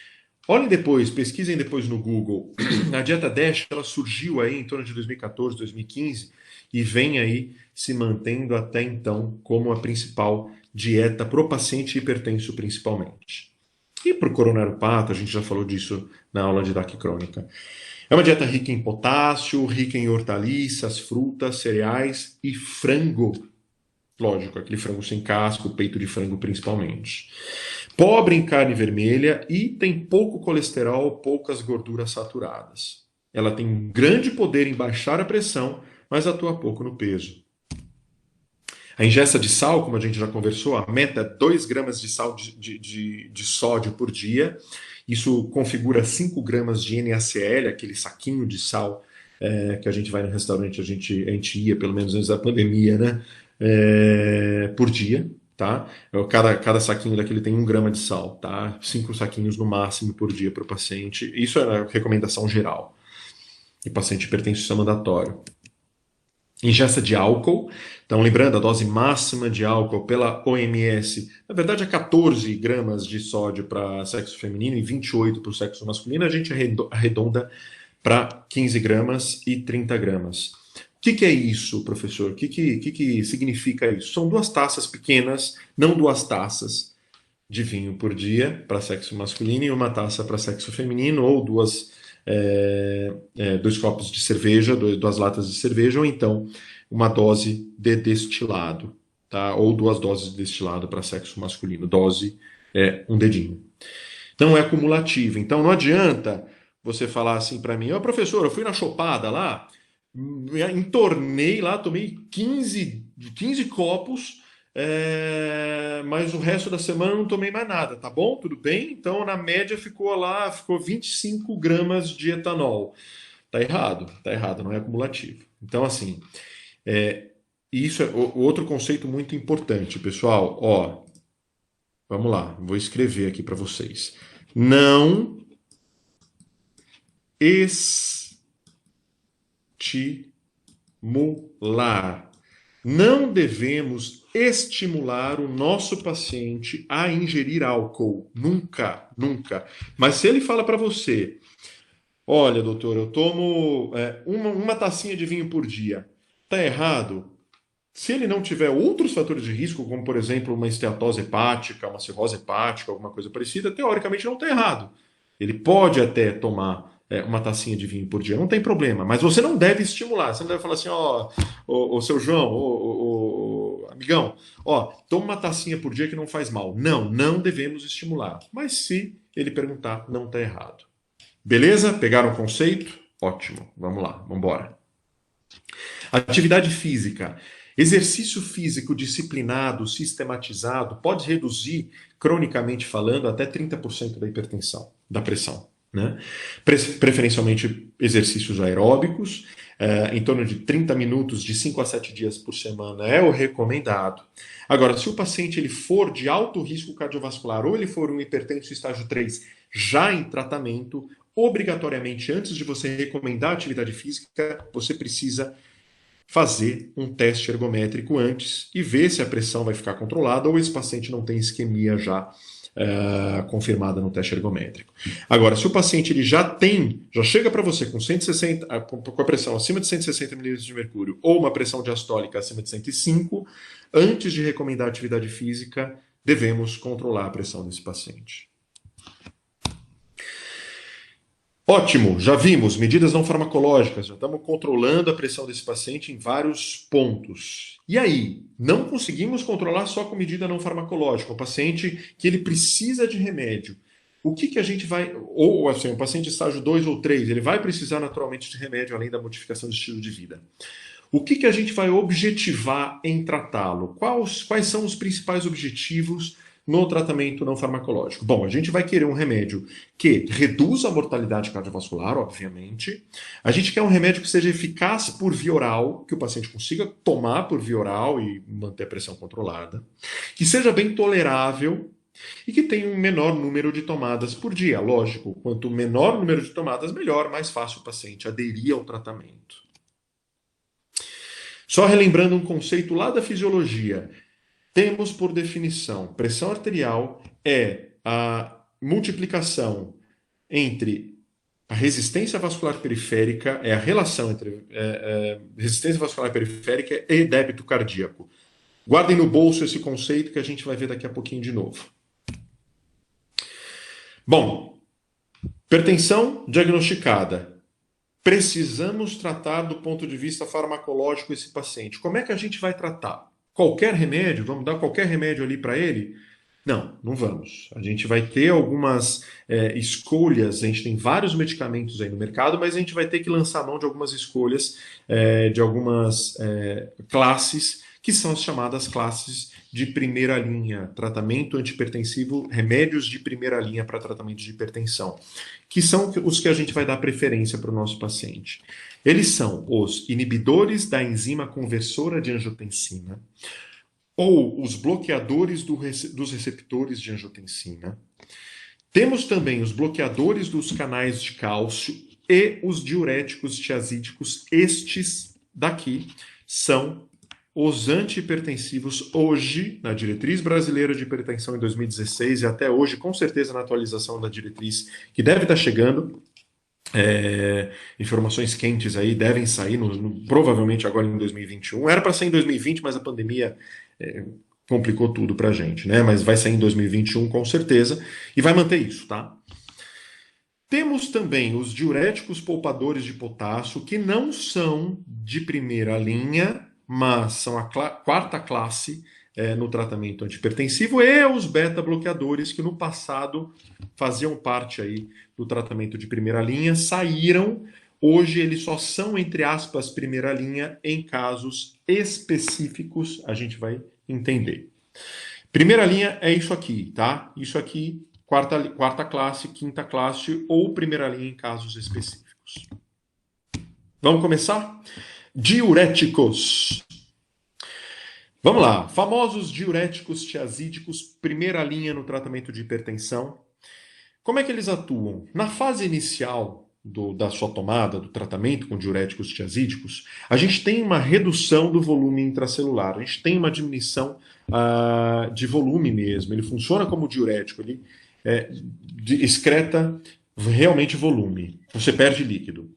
Speaker 2: Olhem depois, pesquisem depois no Google. A dieta DASH, ela surgiu aí em torno de 2014, 2015 e vem aí se mantendo até então como a principal dieta para o paciente hipertenso principalmente. E para o coronariopato, a gente já falou disso na aula de DAC crônica. É uma dieta rica em potássio, rica em hortaliças, frutas, cereais e frango. Lógico, aquele frango sem casco, peito de frango principalmente. Pobre em carne vermelha e tem pouco colesterol, poucas gorduras saturadas. Ela tem um grande poder em baixar a pressão, mas atua pouco no peso. A ingesta de sal, como a gente já conversou, a meta é 2 gramas de sal de sódio por dia. Isso configura 5 gramas de NaCl, aquele saquinho de sal que a gente vai no restaurante, a gente ia, pelo menos antes da pandemia, né? Por dia, tá? Cada saquinho daquele tem 1 grama de sal, tá? 5 saquinhos no máximo por dia para o paciente. Isso é a recomendação geral. E paciente hipertenso, isso é mandatório. Ingesta de álcool, então lembrando, a dose máxima de álcool pela OMS, na verdade é 14 gramas de sódio para sexo feminino e 28 para o sexo masculino, a gente arredonda para 15 gramas e 30 gramas. O que é isso, professor? O que significa isso? São 2 taças pequenas, não 2 taças de vinho por dia para sexo masculino e 1 taça para sexo feminino, ou 2 copos de cerveja, 2 latas de cerveja, ou então uma dose de destilado, tá? Ou 2 doses de destilado para sexo masculino. Dose é 1 dedinho. Não é acumulativo. Então não adianta você falar assim para mim, professor, eu fui na chopada lá, entornei lá, tomei 15 copos, mas o resto da semana não tomei mais nada, tá bom? Tudo bem? Então, na média, ficou 25 gramas de etanol. Tá errado, não é acumulativo. Então, assim, isso é outro conceito muito importante, pessoal. Ó, vamos lá, vou escrever aqui para vocês. Não estimular. Não devemos estimular o nosso paciente a ingerir álcool. Nunca, nunca. Mas se ele fala para você, olha, doutor, eu tomo uma tacinha de vinho por dia, tá errado? Se ele não tiver outros fatores de risco, como, por exemplo, uma esteatose hepática, uma cirrose hepática, alguma coisa parecida, teoricamente não está errado. Ele pode até tomar uma tacinha de vinho por dia, não tem problema, mas você não deve estimular. Você não deve falar assim, seu João, amigão, toma uma tacinha por dia que não faz mal. Não devemos estimular. Mas se ele perguntar, não está errado. Beleza? Pegaram o conceito? Ótimo. Vamos lá, vamos embora. Atividade física. Exercício físico disciplinado, sistematizado, pode reduzir, cronicamente falando, até 30% da hipertensão, da pressão. Né? Preferencialmente exercícios aeróbicos, em torno de 30 minutos, de 5 a 7 dias por semana é o recomendado. Agora, se o paciente ele for de alto risco cardiovascular ou ele for um hipertenso estágio 3 já em tratamento, obrigatoriamente, antes de você recomendar atividade física, você precisa fazer um teste ergométrico antes e ver se a pressão vai ficar controlada ou esse paciente não tem isquemia já confirmada no teste ergométrico. Agora, se o paciente ele já chega para você com 160, com a pressão acima de 160 milímetros de mercúrio ou uma pressão diastólica acima de 105, antes de recomendar atividade física, devemos controlar a pressão desse paciente. Ótimo, já vimos, medidas não farmacológicas, já estamos controlando a pressão desse paciente em vários pontos. E aí, não conseguimos controlar só com medida não farmacológica, o paciente que ele precisa de remédio. O que a gente vai, ou assim, o paciente de estágio 2 ou 3, ele vai precisar naturalmente de remédio, além da modificação de estilo de vida. O que a gente vai objetivar em tratá-lo? Quais são os principais objetivos no tratamento não farmacológico? Bom, a gente vai querer um remédio que reduza a mortalidade cardiovascular, obviamente. A gente quer um remédio que seja eficaz por via oral, que o paciente consiga tomar por via oral e manter a pressão controlada. Que seja bem tolerável, e que tem um menor número de tomadas por dia. Lógico, quanto menor o número de tomadas, melhor, mais fácil o paciente aderir ao tratamento. Só relembrando um conceito lá da fisiologia, temos por definição, pressão arterial é a multiplicação entre a resistência vascular periférica, é a relação entre resistência vascular periférica e débito cardíaco. Guardem no bolso esse conceito que a gente vai ver daqui a pouquinho de novo. Bom, hipertensão diagnosticada. Precisamos tratar do ponto de vista farmacológico esse paciente. Como é que a gente vai tratar? Qualquer remédio? Vamos dar qualquer remédio ali para ele? Não, não vamos. A gente vai ter algumas escolhas, a gente tem vários medicamentos aí no mercado, mas a gente vai ter que lançar mão de algumas escolhas, de algumas classes, que são as chamadas classes de primeira linha, tratamento antihipertensivo, remédios de primeira linha para tratamento de hipertensão, que são os que a gente vai dar preferência para o nosso paciente. Eles são os inibidores da enzima conversora de angiotensina, ou os bloqueadores dos receptores de angiotensina. Temos também os bloqueadores dos canais de cálcio e os diuréticos tiazídicos. Estes daqui são os antihipertensivos hoje, na diretriz brasileira de hipertensão em 2016 e até hoje, com certeza na atualização da diretriz, que deve estar chegando. Informações quentes aí devem sair provavelmente agora em 2021. Era para sair em 2020, mas a pandemia complicou tudo para a gente, né? Mas vai sair em 2021 com certeza e vai manter isso, tá? Temos também os diuréticos poupadores de potássio, que não são de primeira linha, mas são a quarta classe no tratamento antihipertensivo, e os beta-bloqueadores, que no passado faziam parte aí do tratamento de primeira linha, saíram. Hoje eles só são, entre aspas, primeira linha em casos específicos, a gente vai entender. Primeira linha é isso aqui, tá? Isso aqui, quarta classe, quinta classe ou primeira linha em casos específicos. Vamos começar? Diuréticos. Vamos lá, famosos diuréticos tiazídicos, primeira linha no tratamento de hipertensão. Como é que eles atuam? Na fase inicial da sua tomada, do tratamento com diuréticos tiazídicos, a gente tem uma redução do volume intracelular, a gente tem uma diminuição de volume mesmo, ele funciona como diurético, ele excreta realmente volume, você perde líquido.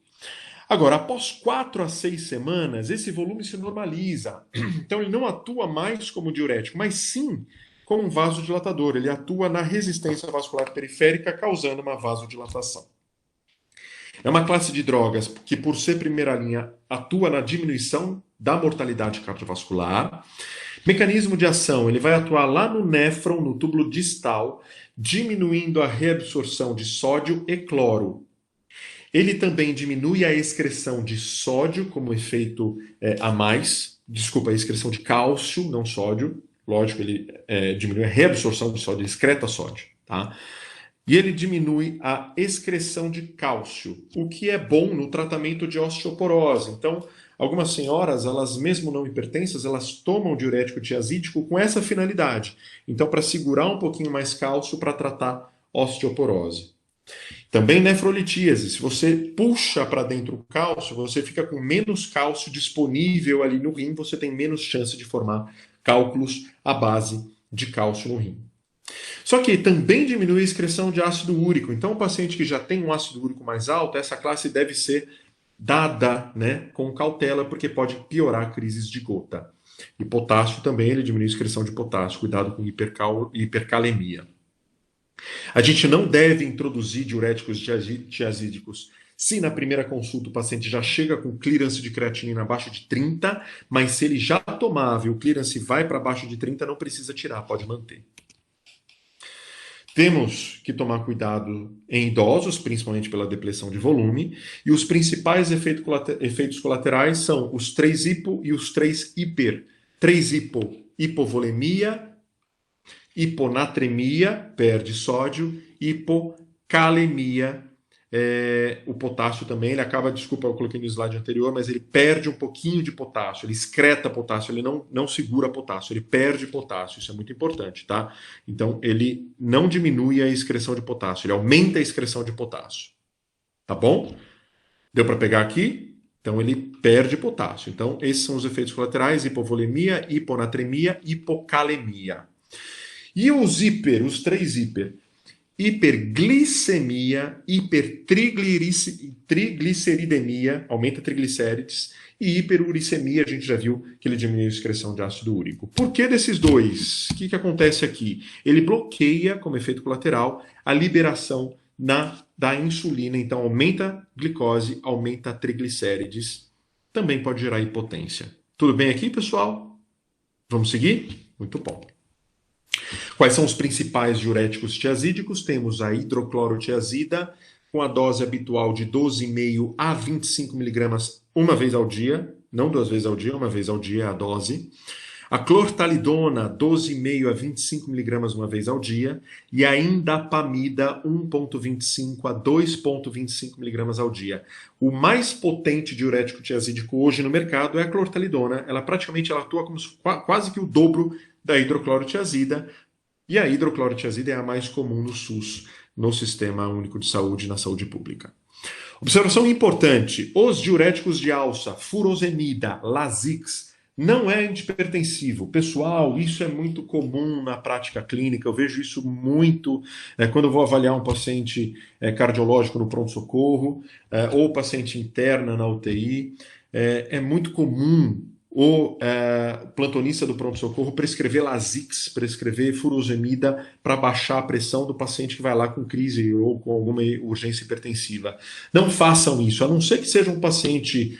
Speaker 2: Agora, após 4 a 6 semanas, esse volume se normaliza. Então, ele não atua mais como diurético, mas sim como um vasodilatador. Ele atua na resistência vascular periférica, causando uma vasodilatação. É uma classe de drogas que, por ser primeira linha, atua na diminuição da mortalidade cardiovascular. Mecanismo de ação, ele vai atuar lá no néfron, no túbulo distal, diminuindo a reabsorção de sódio e cloro. Ele também diminui a excreção de sódio como efeito a excreção de cálcio, não sódio. Lógico, ele diminui a reabsorção de sódio, ele excreta sódio, tá? E ele diminui a excreção de cálcio, o que é bom no tratamento de osteoporose. Então, algumas senhoras, elas mesmo não hipertensas, elas tomam diurético tiazídico com essa finalidade. Então, para segurar um pouquinho mais cálcio para tratar osteoporose. Também nefrolitíase, se você puxa para dentro o cálcio, você fica com menos cálcio disponível ali no rim, você tem menos chance de formar cálculos à base de cálcio no rim. Só que também diminui a excreção de ácido úrico, então o paciente que já tem um ácido úrico mais alto, essa classe deve ser dada, né, com cautela, porque pode piorar crises de gota. E potássio também, ele diminui a excreção de potássio, cuidado com hipercalemia. A gente não deve introduzir diuréticos tiazídicos se na primeira consulta o paciente já chega com clearance de creatinina abaixo de 30, mas se ele já tomava e o clearance vai para baixo de 30, não precisa tirar, pode manter. Temos que tomar cuidado em idosos, principalmente pela depressão de volume, e os principais efeitos colaterais são os 3 hipo e os 3 hiper. 3 hipo, hipovolemia, hiponatremia, perde sódio, hipocalemia, o potássio também, ele acaba, desculpa, eu coloquei no slide anterior, mas ele perde um pouquinho de potássio, ele excreta potássio, ele não segura potássio, ele perde potássio, isso é muito importante, tá? Então, ele não diminui a excreção de potássio, ele aumenta a excreção de potássio, tá bom? Deu para pegar aqui? Então, ele perde potássio. Então, esses são os efeitos colaterais: hipovolemia, hiponatremia, hipocalemia. E os três hiper? Hiperglicemia, hipertrigliceridemia, aumenta triglicérides, e hiperuricemia, a gente já viu que ele diminui a excreção de ácido úrico. Por que desses dois? O que acontece aqui? Ele bloqueia, como efeito colateral, a liberação da insulina, então aumenta a glicose, aumenta a triglicérides, também pode gerar hipotência. Tudo bem aqui, pessoal? Vamos seguir? Muito bom. Quais são os principais diuréticos tiazídicos? Temos a hidroclorotiazida, com a dose habitual de 12,5 a 25 miligramas uma vez ao dia, não 2 vezes ao dia, uma vez ao dia é a dose. A clortalidona, 12,5 a 25 miligramas uma vez ao dia. E a indapamida, 1,25 a 2,25 miligramas ao dia. O mais potente diurético tiazídico hoje no mercado é a clortalidona. Ela atua como quase que o dobro da hidroclorotiazida. E a hidroclorotiazida é a mais comum no SUS, no Sistema Único de Saúde, na saúde pública. Observação importante: os diuréticos de alça, furosemida, Lasix, não é antihipertensivo. Pessoal, isso é muito comum na prática clínica, eu vejo isso muito quando eu vou avaliar um paciente cardiológico no pronto-socorro, ou paciente interna na UTI. É muito comum o plantonista do pronto-socorro prescrever Lasix, prescrever furosemida para baixar a pressão do paciente que vai lá com crise ou com alguma urgência hipertensiva. Não façam isso, a não ser que seja um paciente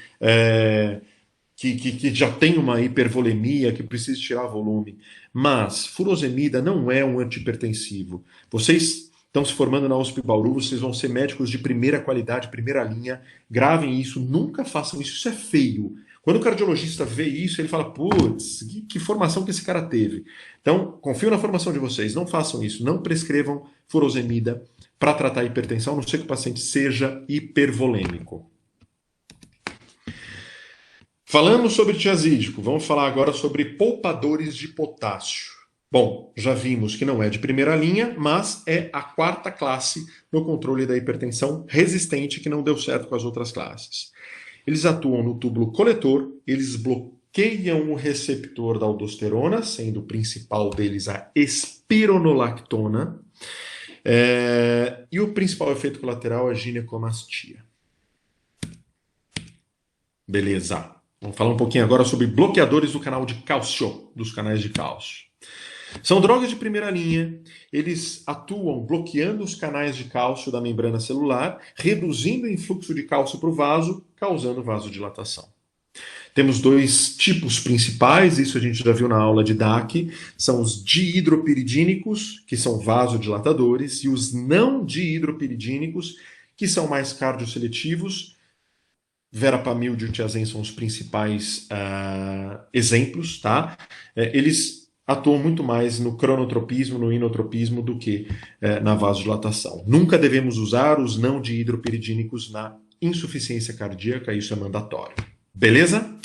Speaker 2: que já tem uma hipervolemia, que precisa tirar volume. Mas furosemida não é um antihipertensivo. Vocês estão se formando na USP Bauru, vocês vão ser médicos de primeira qualidade, primeira linha. Gravem isso, nunca façam isso, isso é feio. Quando o cardiologista vê isso, ele fala, putz, que formação que esse cara teve. Então, confio na formação de vocês, não façam isso, não prescrevam furosemida para tratar hipertensão, a não ser que o paciente seja hipervolêmico. Falamos sobre tiazídico, vamos falar agora sobre poupadores de potássio. Bom, já vimos que não é de primeira linha, mas é a quarta classe no controle da hipertensão resistente que não deu certo com as outras classes. Eles atuam no túbulo coletor, eles bloqueiam o receptor da aldosterona, sendo o principal deles a espironolactona, e o principal efeito colateral é a ginecomastia. Beleza. Vamos falar um pouquinho agora sobre bloqueadores do canal de cálcio, dos canais de cálcio. São drogas de primeira linha, eles atuam bloqueando os canais de cálcio da membrana celular, reduzindo o influxo de cálcio para o vaso, causando vasodilatação. Temos dois tipos principais, isso a gente já viu na aula de DAC, são os dihidropiridínicos, que são vasodilatadores, e os não dihidropiridínicos, que são mais cardioseletivos. Verapamil e diltiazem são os principais exemplos, tá? Eles atuam muito mais no cronotropismo, no inotropismo, do que na vasodilatação. Nunca devemos usar os não dihidropiridínicos na insuficiência cardíaca, isso é mandatório. Beleza?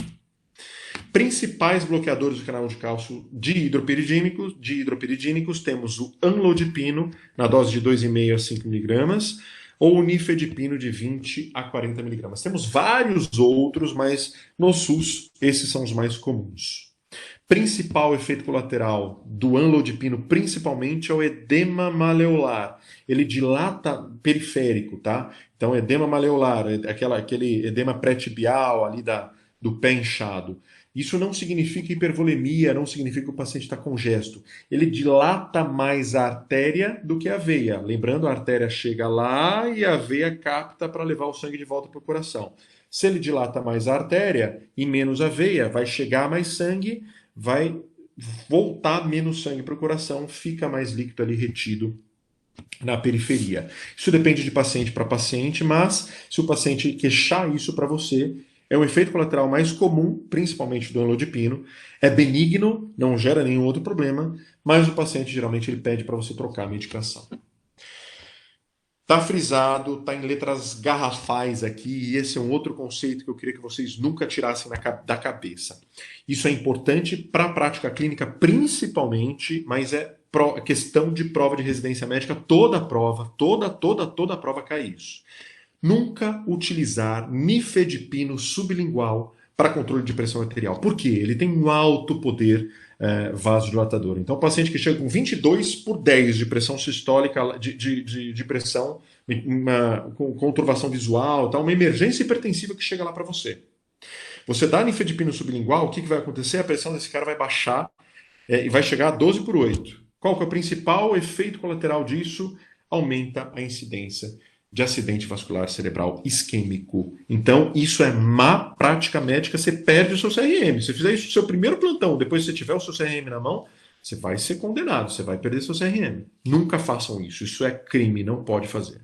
Speaker 2: Principais bloqueadores do canal de cálcio dihidropiridínicos, temos o amlodipino, na dose de 2,5 a 5 miligramas, ou o nifedipino de 20 a 40 miligramas. Temos vários outros, mas no SUS esses são os mais comuns. Principal efeito colateral do amlodipino, principalmente, é o edema maleolar. Ele dilata periférico, tá? Então, edema maleolar, aquele edema pré-tibial ali do pé inchado. Isso não significa hipervolemia, não significa que o paciente está congesto. Ele dilata mais a artéria do que a veia. Lembrando, a artéria chega lá e a veia capta para levar o sangue de volta para o coração. Se ele dilata mais a artéria e menos a veia, vai chegar mais sangue, vai voltar menos sangue para o coração, fica mais líquido ali retido na periferia. Isso depende de paciente para paciente, mas se o paciente queixar isso para você, é o efeito colateral mais comum, principalmente do amlodipino. É benigno, não gera nenhum outro problema, mas o paciente geralmente ele pede para você trocar a medicação. Tá frisado, tá em letras garrafais aqui, e esse é um outro conceito que eu queria que vocês nunca tirassem da cabeça. Isso é importante para a prática clínica, principalmente, mas é questão de prova de residência médica, toda prova, toda prova cai isso. Nunca utilizar nifedipino sublingual para controle de pressão arterial. Por quê? Ele tem um alto poder vasodilatador. Então, o paciente que chega com 22/10 de pressão sistólica, de pressão, com conturbação visual, tá? Uma emergência hipertensiva que chega lá para você. Você dá nifedipino sublingual, o que vai acontecer? A pressão desse cara vai baixar e vai chegar a 12/8. Qual que é o principal efeito colateral disso? Aumenta a incidência de acidente vascular cerebral isquêmico. Então, isso é má prática médica, você perde o seu CRM. Se você fizer isso no seu primeiro plantão, depois que você tiver o seu CRM na mão, você vai ser condenado, você vai perder seu CRM. Nunca façam isso, isso é crime, não pode fazer.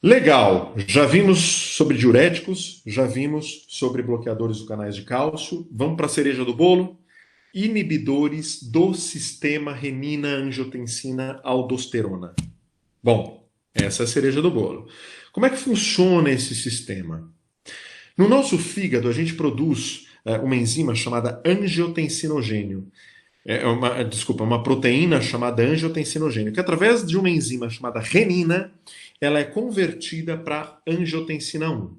Speaker 2: Legal, já vimos sobre diuréticos, já vimos sobre bloqueadores dos canais de cálcio. Vamos para a cereja do bolo? Inibidores do sistema renina-angiotensina-aldosterona. Bom, essa é a cereja do bolo. Como é que funciona esse sistema? No nosso fígado, a gente produz uma enzima chamada angiotensinogênio. Uma proteína chamada angiotensinogênio, que através de uma enzima chamada renina, ela é convertida para angiotensina 1.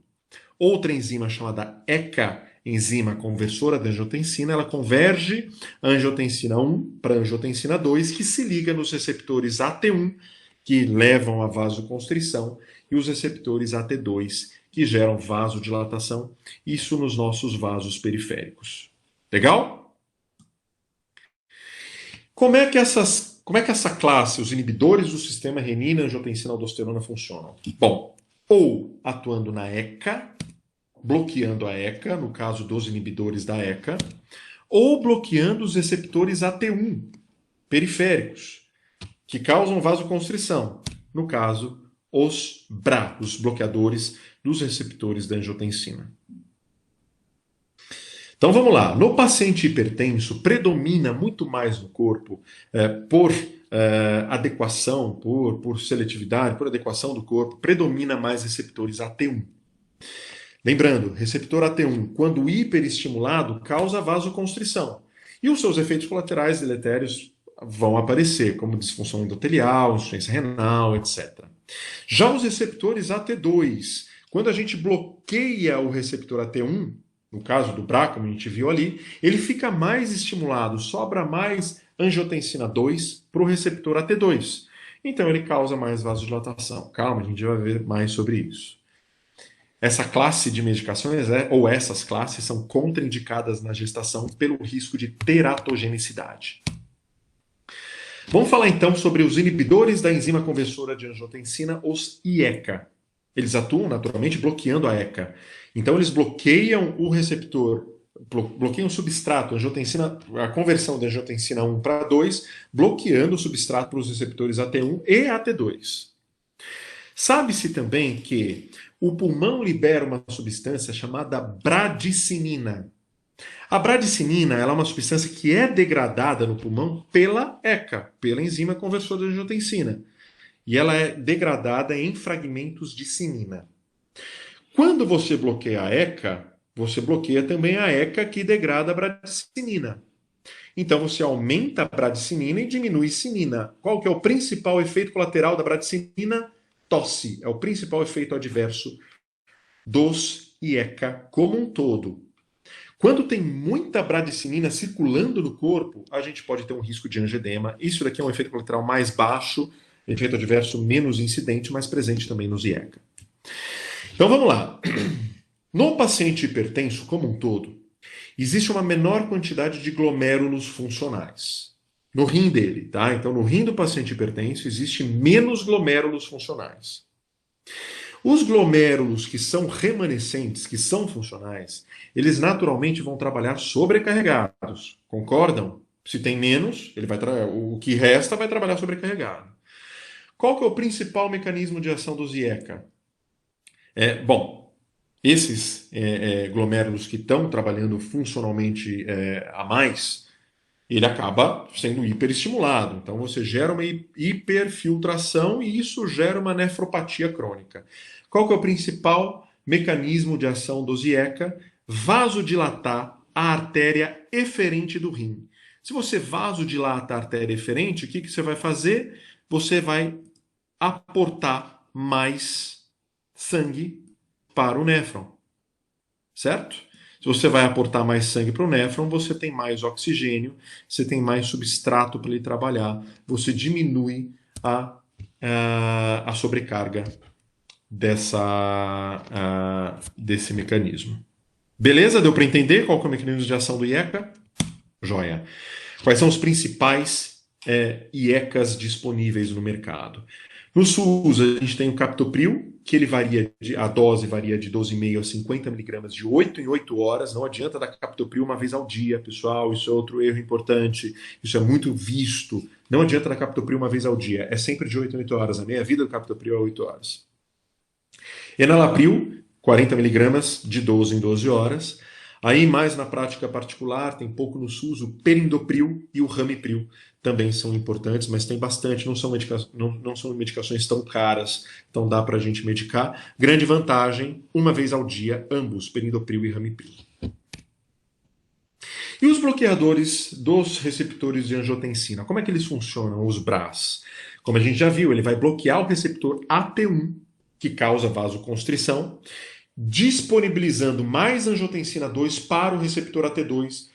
Speaker 2: Outra enzima chamada ECA, enzima conversora da angiotensina, ela converge a angiotensina 1 para angiotensina 2, que se liga nos receptores AT1, que levam à vasoconstrição, e os receptores AT2, que geram vasodilatação, isso nos nossos vasos periféricos. Legal? Como é que essa classe, os inibidores do sistema renina-angiotensina-aldosterona funcionam? Bom, ou atuando na ECA, bloqueando a ECA, no caso dos inibidores da ECA, ou bloqueando os receptores AT1 periféricos, que causam vasoconstrição, no caso, os BRA, os bloqueadores dos receptores da angiotensina. Então vamos lá, no paciente hipertenso, predomina muito mais no corpo, por adequação, por seletividade, por adequação do corpo, predomina mais receptores AT1. Lembrando, receptor AT1, quando hiperestimulado, causa vasoconstrição. E os seus efeitos colaterais deletérios vão aparecer, como disfunção endotelial, insuficiência renal, etc. Já os receptores AT2, quando a gente bloqueia o receptor AT1, no caso do BRA, como a gente viu ali, ele fica mais estimulado, sobra mais angiotensina 2 para o receptor AT2. Então ele causa mais vasodilatação. Calma, a gente vai ver mais sobre isso. Essa classe de medicações, ou essas classes, são contraindicadas na gestação pelo risco de teratogenicidade. Vamos falar então sobre os inibidores da enzima conversora de angiotensina, os IECA. Eles atuam naturalmente bloqueando a ECA. Então eles bloqueiam o receptor, bloqueiam o substrato, a conversão da angiotensina 1 para 2, bloqueando o substrato para os receptores AT1 e AT2. Sabe-se também que o pulmão libera uma substância chamada bradicinina. A bradicinina ela é uma substância que é degradada no pulmão pela ECA, pela enzima conversora de angiotensina. E ela é degradada em fragmentos de cinina. Quando você bloqueia a ECA, você bloqueia também a ECA que degrada a bradicinina. Então você aumenta a bradicinina e diminui cinina. Qual que é o principal efeito colateral da bradicinina? Tosse. É o principal efeito adverso dos IECA como um todo. Quando tem muita bradicinina circulando no corpo, a gente pode ter um risco de angedema. Isso daqui é um efeito colateral mais baixo, efeito adverso menos incidente, mas presente também nos IECA. Então vamos lá. No paciente hipertenso como um todo, existe uma menor quantidade de glomérulos funcionais. No rim dele, tá? Então no rim do paciente hipertenso existe menos glomérulos funcionais. Os glomérulos que são remanescentes, que são funcionais, eles naturalmente vão trabalhar sobrecarregados. Concordam? Se tem menos, o que resta vai trabalhar sobrecarregado. Qual que é o principal mecanismo de ação dos IECA? Esses glomérulos que estão trabalhando funcionalmente a mais, ele acaba sendo hiperestimulado. Então você gera uma hiperfiltração e isso gera uma nefropatia crônica. Qual que é o principal mecanismo de ação do Zieca? Vasodilatar a artéria eferente do rim. Se você vasodilata a artéria eferente, o que você vai fazer? Você vai aportar mais sangue para o néfron, certo? Se você vai aportar mais sangue para o néfron, você tem mais oxigênio, você tem mais substrato para ele trabalhar, você diminui a sobrecarga desse mecanismo. Beleza? Deu para entender qual que é o mecanismo de ação do IECA? Joia. Quais são os principais IECAs disponíveis no mercado? No SUS, a gente tem o captopril, que ele a dose varia de 12,5 a 50 miligramas de 8 em 8 horas. Não adianta dar captopril uma vez ao dia, pessoal. Isso é outro erro importante. Isso é muito visto. Não adianta dar captopril uma vez ao dia. É sempre de 8 em 8 horas. A meia-vida do captopril é 8 horas. Enalapril, 40 miligramas de 12 em 12 horas. Aí, mais na prática particular, tem pouco no SUS, o perindopril e o ramipril também são importantes, mas tem bastante, não são medicações tão caras, então dá para a gente medicar. Grande vantagem, uma vez ao dia, ambos, perindopril e ramipril. E os bloqueadores dos receptores de angiotensina, como é que eles funcionam, os BRAs? Como a gente já viu, ele vai bloquear o receptor AT1, que causa vasoconstrição, disponibilizando mais angiotensina 2 para o receptor AT2,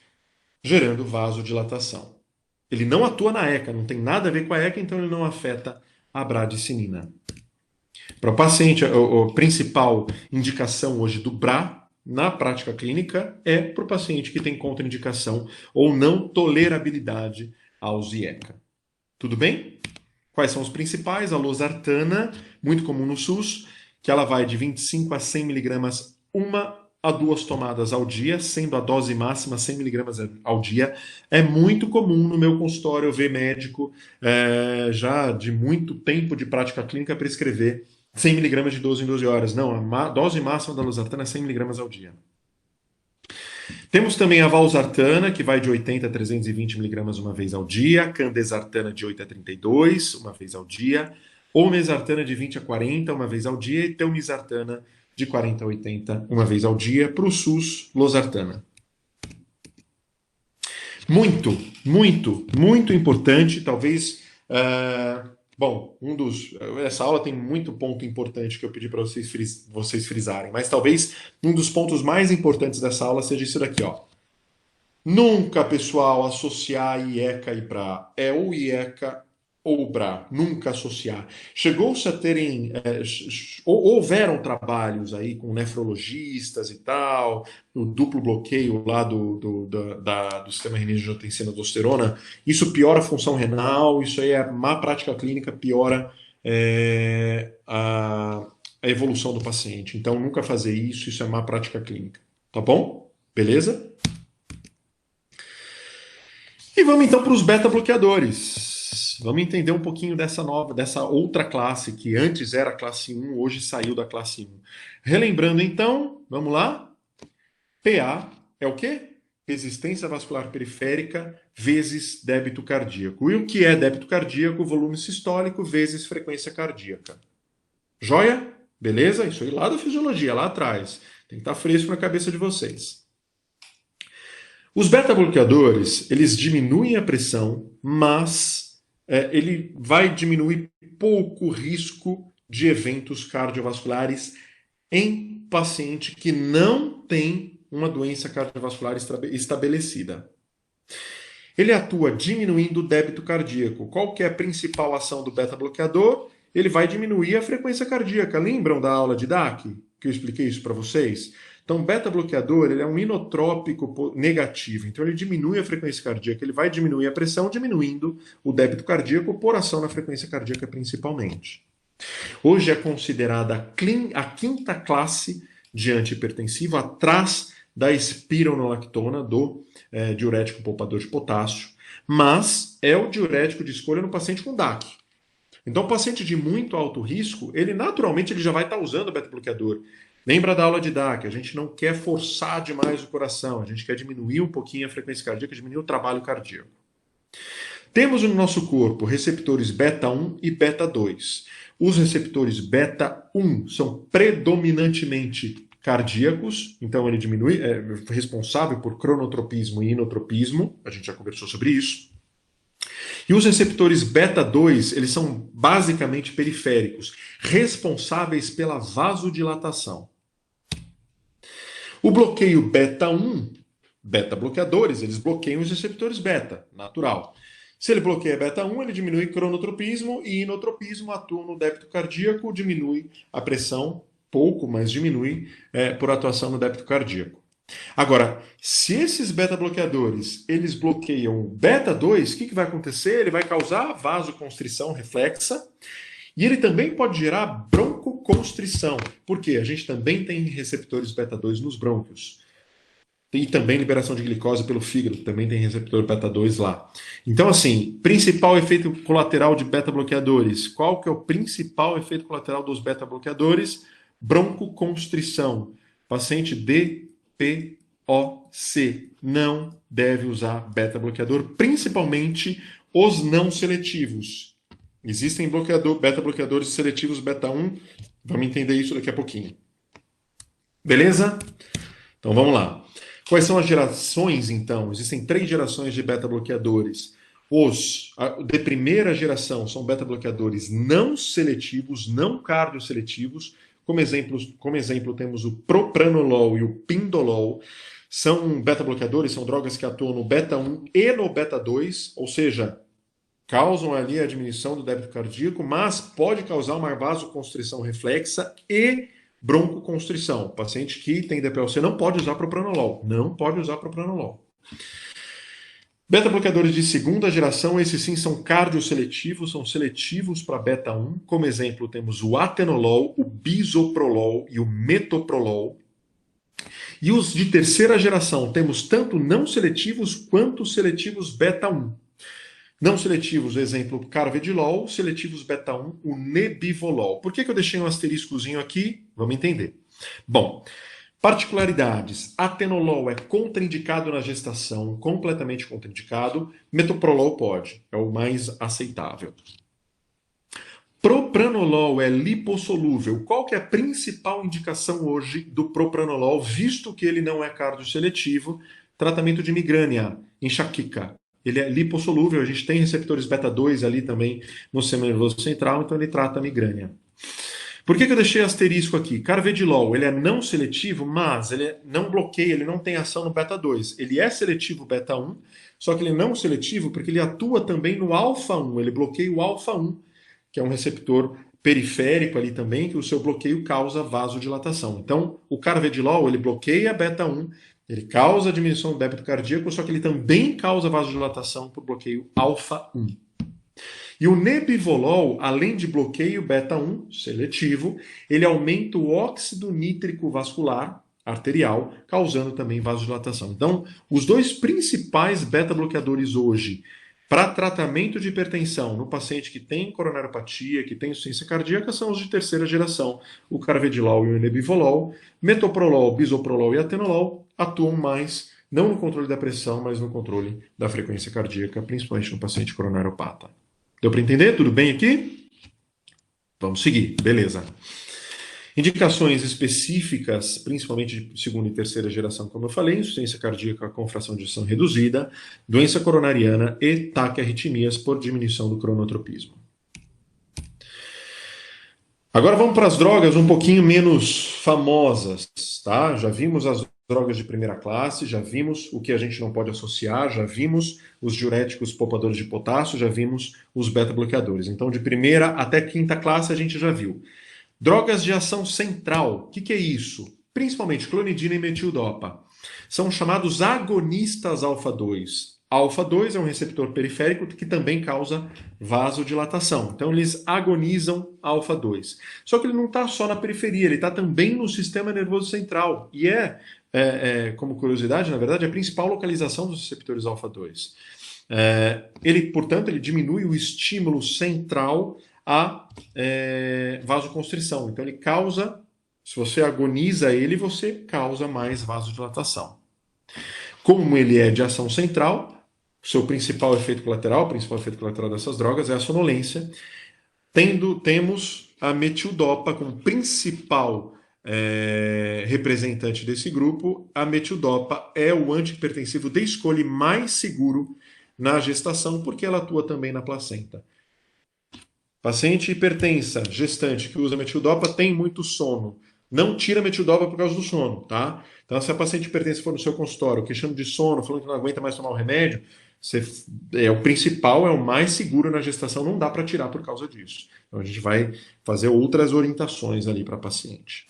Speaker 2: gerando vasodilatação. Ele não atua na ECA, não tem nada a ver com a ECA, então ele não afeta a bradicinina. Para o paciente, a principal indicação hoje do BRA na prática clínica é para o paciente que tem contraindicação ou não tolerabilidade aos IECA. Tudo bem? Quais são os principais? A losartana, muito comum no SUS, que ela vai de 25 a 100 miligramas, 1 a 2 tomadas ao dia, sendo a dose máxima 100 miligramas ao dia. É muito comum no meu consultório eu ver médico já de muito tempo de prática clínica prescrever 100 miligramas de 12 em 12 horas. Não, a dose máxima da losartana é 100 miligramas ao dia. Temos também a valsartana, que vai de 80 a 320 miligramas uma vez ao dia, candesartana de 8 a 32, uma vez ao dia, olmesartana de 20 a 40, uma vez ao dia, e telmisartana de 40 a 80, uma vez ao dia, para o SUS, losartana. Muito, muito, muito importante, talvez... Bom, essa aula tem muito ponto importante que eu pedi para vocês frisarem, mas talvez um dos pontos mais importantes dessa aula seja isso daqui, ó. Nunca, pessoal, associar IECA e BRA. É ou IECA ou BRA. Nunca associar. Chegou-se a terem... houveram trabalhos aí com nefrologistas e tal, no duplo bloqueio lá do sistema renina-angiotensina-aldosterona. Isso piora a função renal, isso aí é má prática clínica, piora a evolução do paciente. Então, nunca fazer isso é má prática clínica. Tá bom? Beleza? E vamos então para os beta-bloqueadores. Vamos entender um pouquinho dessa outra classe, que antes era classe 1, hoje saiu da classe 1. Relembrando então, vamos lá? PA é o quê? Resistência vascular periférica vezes débito cardíaco. E o que é débito cardíaco? Volume sistólico vezes frequência cardíaca. Joia? Beleza? Isso aí lá da fisiologia, lá atrás. Tem que estar fresco na cabeça de vocês. Os beta-bloqueadores, eles diminuem a pressão, mas ele vai diminuir pouco o risco de eventos cardiovasculares em paciente que não tem uma doença cardiovascular estabelecida. Ele atua diminuindo o débito cardíaco. Qual que é a principal ação do beta-bloqueador? Ele vai diminuir a frequência cardíaca. Lembram da aula de DAC? Que eu expliquei isso para vocês? Então, o beta-bloqueador ele é um inotrópico negativo. Então, ele diminui a frequência cardíaca, ele vai diminuir a pressão, diminuindo o débito cardíaco por ação na frequência cardíaca principalmente. Hoje é considerada a quinta classe de antihipertensivo, atrás da espironolactona, do diurético poupador de potássio, mas é o diurético de escolha no paciente com DAC. Então, o paciente de muito alto risco, ele naturalmente já vai estar usando o beta-bloqueador. Lembra da aula de DAC? A gente não quer forçar demais o coração, a gente quer diminuir um pouquinho a frequência cardíaca, diminuir o trabalho cardíaco. Temos no nosso corpo receptores beta 1 e beta 2. Os receptores beta 1 são predominantemente cardíacos, então ele diminui, é responsável por cronotropismo e inotropismo, a gente já conversou sobre isso. E os receptores beta 2, eles são basicamente periféricos, responsáveis pela vasodilatação. O bloqueio beta 1, beta bloqueadores, eles bloqueiam os receptores beta, natural. Se ele bloqueia beta 1, ele diminui cronotropismo e inotropismo, atua no débito cardíaco, diminui a pressão, pouco, mas diminui por atuação no débito cardíaco. Agora, se esses beta-bloqueadores, eles bloqueiam beta 2, o que vai acontecer? Ele vai causar vasoconstrição reflexa e ele também pode gerar broncoconstrição. Por quê? A gente também tem receptores beta 2 nos brônquios. E também liberação de glicose pelo fígado, também tem receptor beta 2 lá. Então, assim, principal efeito colateral de beta-bloqueadores. Qual que é o principal efeito colateral dos beta-bloqueadores? Broncoconstrição. Paciente DPOC não deve usar beta-bloqueador, principalmente os não seletivos. Existem beta-bloqueadores seletivos beta 1, vamos entender isso daqui a pouquinho. Beleza? Então vamos lá. Quais são as gerações, então? Existem 3 gerações de beta-bloqueadores. Os de primeira geração são beta-bloqueadores não seletivos, não cardioseletivos. Como exemplo, temos o propranolol e o pindolol. São beta-bloqueadores, são drogas que atuam no beta 1 e no beta 2, ou seja, causam ali a diminuição do débito cardíaco, mas pode causar uma vasoconstrição reflexa e broncoconstrição. O paciente que tem DPOC não pode usar propranolol. Não pode usar propranolol. Beta-bloqueadores de segunda geração, esses sim são cardioseletivos, são seletivos para beta 1. Como exemplo, temos o atenolol, o bisoprolol e o metoprolol. E os de terceira geração, temos tanto não seletivos quanto seletivos beta 1. Não seletivos, exemplo, carvedilol, seletivos beta 1, o nebivolol. Por que eu deixei um asteriscozinho aqui? Vamos entender. Bom, particularidades. Atenolol é contraindicado na gestação, completamente contraindicado. Metoprolol pode, é o mais aceitável. Propranolol é lipossolúvel. Qual que é a principal indicação hoje do propranolol, visto que ele não é cardioseletivo? Tratamento de migrânia, enxaqueca. Ele é lipossolúvel, a gente tem receptores beta 2 ali também no sistema nervoso central, então ele trata a migrânia. Por que eu deixei asterisco aqui? Carvedilol, ele é não seletivo, mas ele não bloqueia, ele não tem ação no beta 2. Ele é seletivo beta 1, só que ele não é seletivo porque ele atua também no alfa 1, ele bloqueia o alfa 1, que é um receptor periférico ali também, que o seu bloqueio causa vasodilatação. Então, o carvedilol, ele bloqueia beta 1, ele causa diminuição do débito cardíaco, só que ele também causa vasodilatação por bloqueio alfa 1. E o nebivolol, além de bloqueio beta 1 seletivo, ele aumenta o óxido nítrico vascular arterial, causando também vasodilatação. Então, os 2 principais beta-bloqueadores hoje para tratamento de hipertensão no paciente que tem coronariopatia, que tem insuficiência cardíaca, são os de terceira geração, o carvedilol e o nebivolol. Metoprolol, bisoprolol e atenolol atuam mais, não no controle da pressão, mas no controle da frequência cardíaca, principalmente no paciente coronariopata. Deu para entender? Tudo bem aqui? Vamos seguir, beleza. Indicações específicas, principalmente de segunda e terceira geração, como eu falei, insuficiência cardíaca com fração de ejeção reduzida, doença coronariana e taquiarritmias por diminuição do cronotropismo. Agora vamos para as drogas um pouquinho menos famosas, tá? Já vimos as drogas de primeira classe, já vimos o que a gente não pode associar, já vimos os diuréticos poupadores de potássio, já vimos os beta-bloqueadores. Então, de primeira até quinta classe a gente já viu. Drogas de ação central, o que é isso? Principalmente clonidina e metildopa. São chamados agonistas alfa-2. Alfa-2 é um receptor periférico que também causa vasodilatação. Então eles agonizam alfa-2. Só que ele não está só na periferia, ele está também no sistema nervoso central. E como curiosidade, na verdade, a principal localização dos receptores alfa-2. Portanto, ele diminui o estímulo central a vasoconstrição. Então ele causa, se você agoniza ele, você causa mais vasodilatação. Como ele é de ação central, seu principal efeito colateral, o principal efeito colateral dessas drogas é a sonolência. Temos a metildopa como principal representante desse grupo. A metildopa é o antihipertensivo de escolha mais seguro na gestação, porque ela atua também na placenta. Paciente hipertensa, gestante, que usa metildopa, tem muito sono. Não tira metildopa por causa do sono, tá? Então, se a paciente hipertensa for no seu consultório, queixando de sono, falando que não aguenta mais tomar o remédio, o principal, é o mais seguro na gestação, não dá para tirar por causa disso. Então, a gente vai fazer outras orientações ali para a paciente.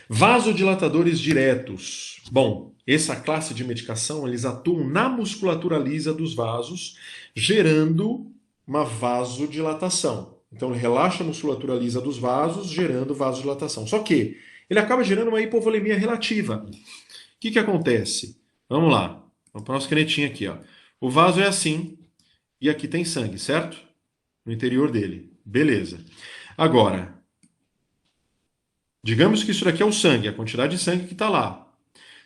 Speaker 2: Vasodilatadores diretos. Bom, essa classe de medicação, eles atuam na musculatura lisa dos vasos, gerando uma vasodilatação. Então, ele relaxa a musculatura lisa dos vasos, gerando vasodilatação. Só que ele acaba gerando uma hipovolemia relativa. O que acontece? Vamos lá. Vamos para a nossa canetinha aqui. Ó. O vaso é assim, e aqui tem sangue, certo? No interior dele. Beleza. Agora, digamos que isso daqui é o sangue, a quantidade de sangue que está lá.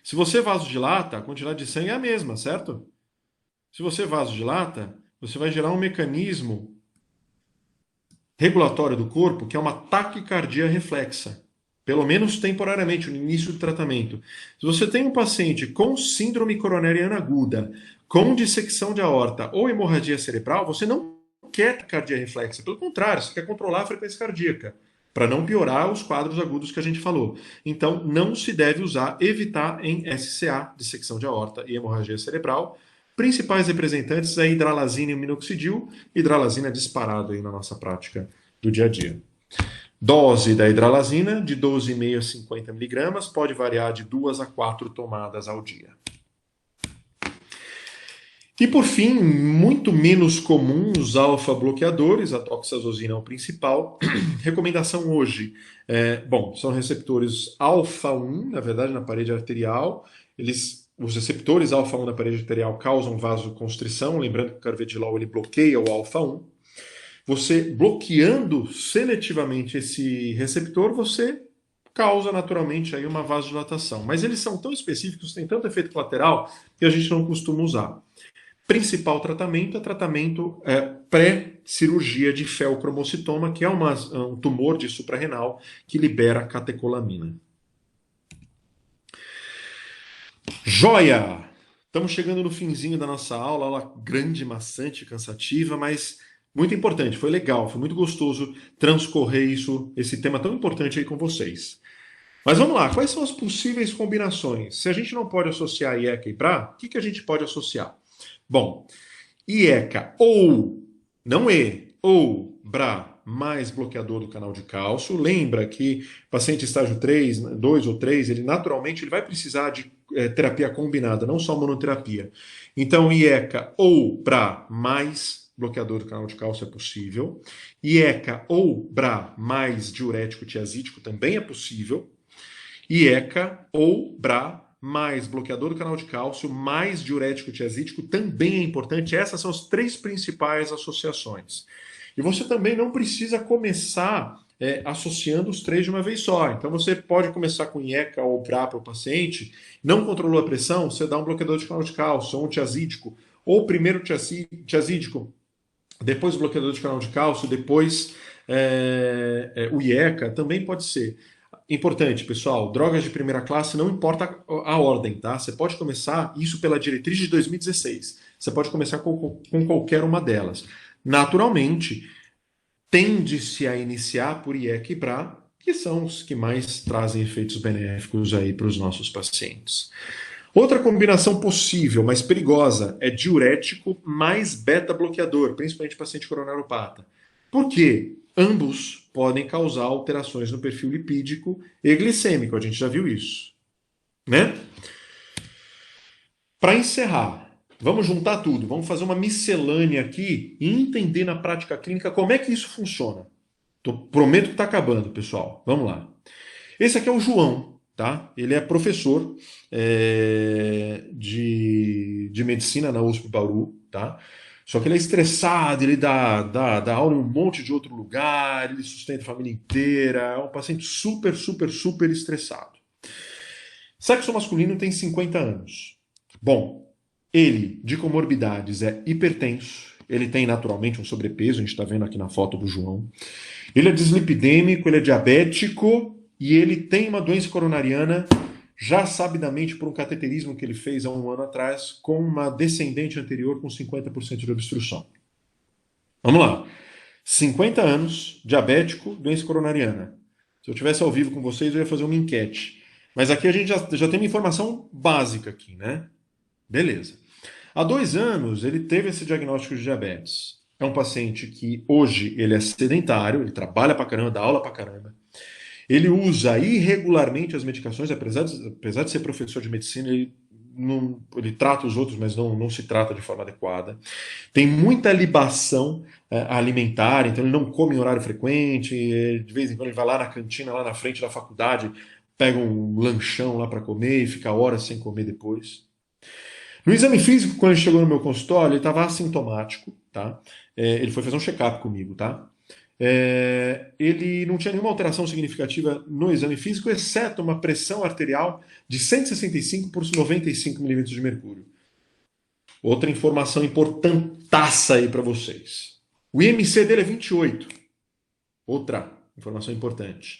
Speaker 2: Se você vasodilata, a quantidade de sangue é a mesma, certo? Se você vasodilata, você vai gerar um mecanismo regulatório do corpo que é uma taquicardia reflexa. Pelo menos temporariamente, no início do tratamento. Se você tem um paciente com síndrome coronariana aguda, com dissecção de aorta ou hemorragia cerebral, você não quer taquicardia reflexa. Pelo contrário, você quer controlar a frequência cardíaca, para não piorar os quadros agudos que a gente falou. Então, não se deve evitar em SCA, dissecção de aorta e hemorragia cerebral. Principais representantes é hidralazina e minoxidil. Hidralazina é disparado aí na nossa prática do dia a dia. Dose da hidralazina, de 12,5 a 50 mg, pode variar de 2 a 4 tomadas ao dia. E por fim, muito menos comum, os alfa-bloqueadores, a toxazosina é o principal. Recomendação hoje, são receptores alfa-1, na verdade, na parede arterial. Os receptores alfa-1 na parede arterial causam vasoconstrição, lembrando que o carvedilol ele bloqueia o alfa-1. Você bloqueando seletivamente esse receptor, você causa naturalmente aí uma vasodilatação. Mas eles são tão específicos, têm tanto efeito colateral, que a gente não costuma usar. Principal tratamento é tratamento pré-cirurgia de feocromocitoma, que é um tumor de suprarrenal que libera catecolamina. Joia! Estamos chegando no finzinho da nossa aula grande, maçante, cansativa, mas muito importante, foi legal, foi muito gostoso transcorrer esse tema tão importante aí com vocês. Mas vamos lá, quais são as possíveis combinações? Se a gente não pode associar IECA e BRA, o que a gente pode associar? Bom, IECA ou BRA mais bloqueador do canal de cálcio. Lembra que paciente estágio 3, 2 ou 3, ele naturalmente vai precisar de terapia combinada, não só monoterapia. Então, IECA ou BRA mais bloqueador do canal de cálcio é possível. IECA ou BRA mais diurético tiazídico também é possível. IECA ou BRA mais bloqueador do canal de cálcio, mais diurético tiazídico também é importante. Essas são as 3 principais associações. E você também não precisa começar associando os 3 de uma vez só. Então você pode começar com IECA ou BRA para o paciente, não controlou a pressão, você dá um bloqueador de canal de cálcio ou um tiazídico, ou primeiro tiazídico, depois o bloqueador de canal de cálcio, depois o IECA, também pode ser. Importante, pessoal, drogas de primeira classe não importa a ordem, tá? Você pode começar isso pela diretriz de 2016. Você pode começar com qualquer uma delas. Naturalmente, tende-se a iniciar por IECA e BRA, que são os que mais trazem efeitos benéficos aí para os nossos pacientes. Outra combinação possível, mas perigosa, é diurético mais beta-bloqueador, principalmente paciente coronariopata. Por quê? Ambos podem causar alterações no perfil lipídico e glicêmico, a gente já viu isso, né? Para encerrar, vamos juntar tudo, vamos fazer uma miscelânea aqui e entender na prática clínica como é que isso funciona. Prometo que está acabando, pessoal. Vamos lá. Esse aqui é o João, tá? Ele é professor de medicina na USP Bauru, tá? Só que ele é estressado, ele dá aula em um monte de outro lugar, ele sustenta a família inteira, é um paciente super, super, super estressado. Sexo masculino tem 50 anos. Bom, Ele, de comorbidades, é hipertenso. Ele tem naturalmente um sobrepeso, a gente está vendo aqui na foto do João. Ele é dislipidêmico, ele é diabético e ele tem uma doença coronariana, já sabidamente por um cateterismo que ele fez há um ano atrás, com uma descendente anterior com 50% de obstrução. Vamos lá. 50 anos, diabético, doença coronariana. Se eu tivesse ao vivo com vocês, eu ia fazer uma enquete. Mas aqui a gente já tem uma informação básica aqui, né? Beleza. Há 2 anos, ele teve esse diagnóstico de diabetes. É um paciente que hoje ele é sedentário, ele trabalha pra caramba, dá aula pra caramba. Ele usa irregularmente as medicações, apesar de ser professor de medicina, ele trata os outros, mas não se trata de forma adequada. Tem muita libação alimentar, então ele não come em horário frequente, de vez em quando ele vai lá na cantina, lá na frente da faculdade, pega um lanchão lá para comer e fica horas sem comer depois. No exame físico, quando ele chegou no meu consultório, ele estava assintomático, tá? Ele foi fazer um check-up comigo, tá? Ele não tinha nenhuma alteração significativa no exame físico, exceto uma pressão arterial de 165 por 95 milímetros de mercúrio. Outra informação importantaça aí para vocês. O IMC dele é 28. Outra informação importante.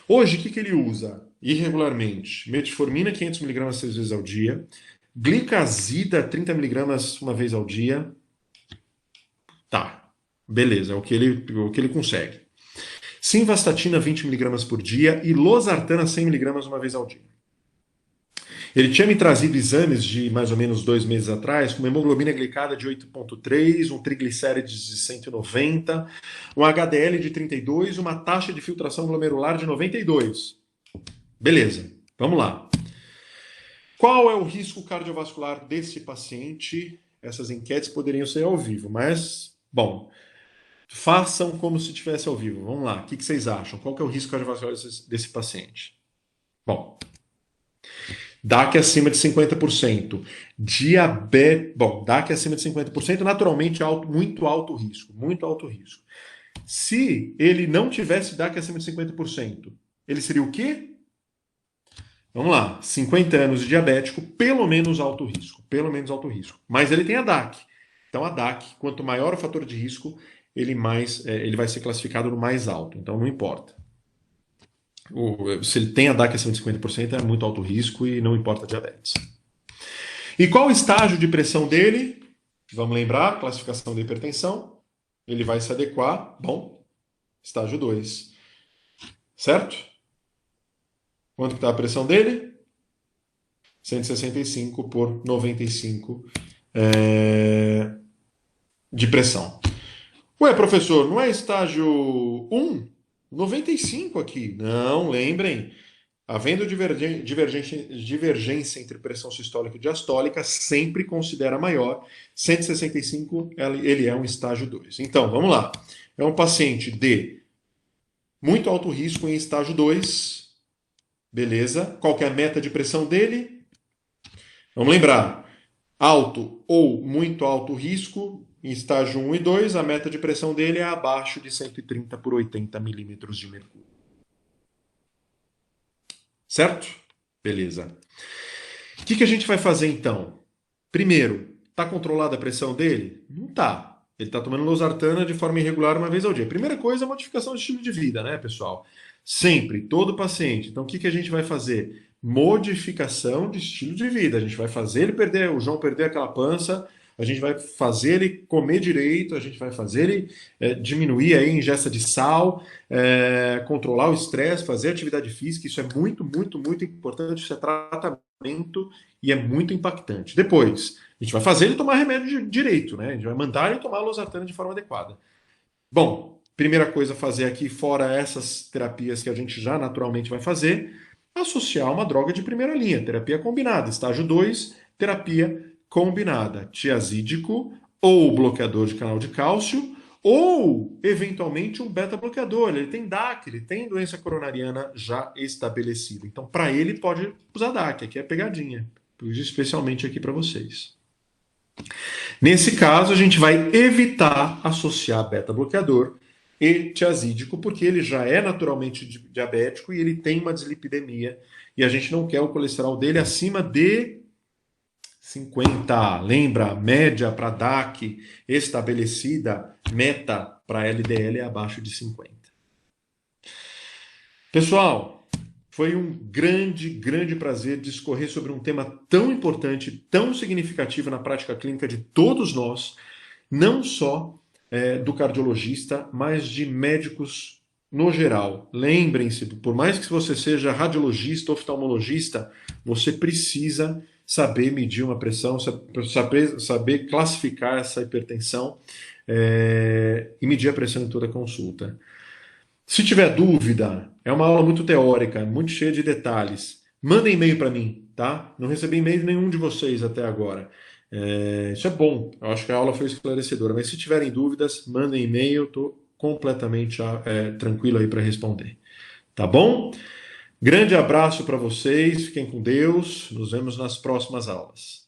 Speaker 2: Hoje, o que ele usa irregularmente? Metformina, 500 mg 6 vezes ao dia. Glicazida, 30 mg uma vez ao dia. Tá, beleza, é o que ele consegue. Simvastatina, 20 mg por dia. E losartana, 100 mg uma vez ao dia. Ele tinha me trazido exames de mais ou menos 2 meses atrás, com uma hemoglobina glicada de 8,3, um triglicérides de 190, um HDL de 32, uma taxa de filtração glomerular de 92. Beleza, vamos lá. Qual é o risco cardiovascular desse paciente? Essas enquetes poderiam ser ao vivo, mas, bom, façam como se estivesse ao vivo. Vamos lá, o que vocês acham? Qual que é o risco cardiovascular desse paciente? Bom, DAC acima de 50%. Bom, DAC acima de 50%, naturalmente muito alto risco, muito alto risco. Se ele não tivesse DAC acima de 50%, ele seria o quê? Vamos lá, 50 anos de diabético, pelo menos alto risco, pelo menos alto risco. Mas ele tem a DAC. Então a DAC, quanto maior o fator de risco, ele vai ser classificado no mais alto, então não importa. Se ele tem a DAC acima de 50%, é muito alto risco e não importa a diabetes. E qual o estágio de pressão dele? Vamos lembrar, classificação da hipertensão. Ele vai se adequar, bom, estágio 2. Certo? Quanto que está a pressão dele? 165 por 95 de pressão. Ué, professor, não é estágio 1? 95 aqui. Não, lembrem. Havendo divergência entre pressão sistólica e diastólica, sempre considera maior. 165, ele é um estágio 2. Então, vamos lá. É um paciente de muito alto risco em estágio 2. Beleza. Qual que é a meta de pressão dele? Vamos lembrar. Alto ou muito alto risco, em estágio 1 e 2, a meta de pressão dele é abaixo de 130 por 80 milímetros de mercúrio. Certo? Beleza. O que a gente vai fazer então? Primeiro, está controlada a pressão dele? Não está. Ele está tomando losartana de forma irregular uma vez ao dia. Primeira coisa é a modificação de estilo de vida, né, pessoal? Sempre, todo paciente. Então, o que a gente vai fazer? Modificação de estilo de vida. A gente vai fazer ele perder, o João perder aquela pança, a gente vai fazer ele comer direito, a gente vai fazer ele diminuir a ingesta de sal, controlar o estresse, fazer atividade física. Isso é muito, muito, muito importante. Isso é tratamento e é muito impactante. Depois, a gente vai fazer ele tomar remédio direito, né? A gente vai mandar ele tomar losartana de forma adequada. Bom, primeira coisa a fazer aqui, fora essas terapias que a gente já naturalmente vai fazer, associar uma droga de primeira linha, terapia combinada. Estágio 2, terapia combinada, tiazídico ou bloqueador de canal de cálcio ou, eventualmente, um beta-bloqueador. Ele tem DAC, ele tem doença coronariana já estabelecida. Então, para ele, pode usar DAC. Aqui é pegadinha, especialmente aqui para vocês. Nesse caso, a gente vai evitar associar beta-bloqueador e tiazídico, porque ele já é naturalmente diabético e ele tem uma dislipidemia, e a gente não quer o colesterol dele acima de 50. Lembra, média para DAC estabelecida, meta para LDL é abaixo de 50. Pessoal, foi um grande prazer discorrer sobre um tema tão importante, tão significativo na prática clínica de todos nós, não só do cardiologista, mas de médicos no geral. Lembrem-se, por mais que você seja radiologista, oftalmologista, você precisa saber medir uma pressão, saber classificar essa hipertensão e medir a pressão em toda a consulta. Se tiver dúvida, é uma aula muito teórica, muito cheia de detalhes. Mandem e-mail para mim, tá? Não recebi e-mail de nenhum de vocês até agora. Isso é bom, eu acho que a aula foi esclarecedora, mas se tiverem dúvidas, mandem e-mail, estou completamente tranquilo aí para responder. Tá bom? Grande abraço para vocês, fiquem com Deus, nos vemos nas próximas aulas.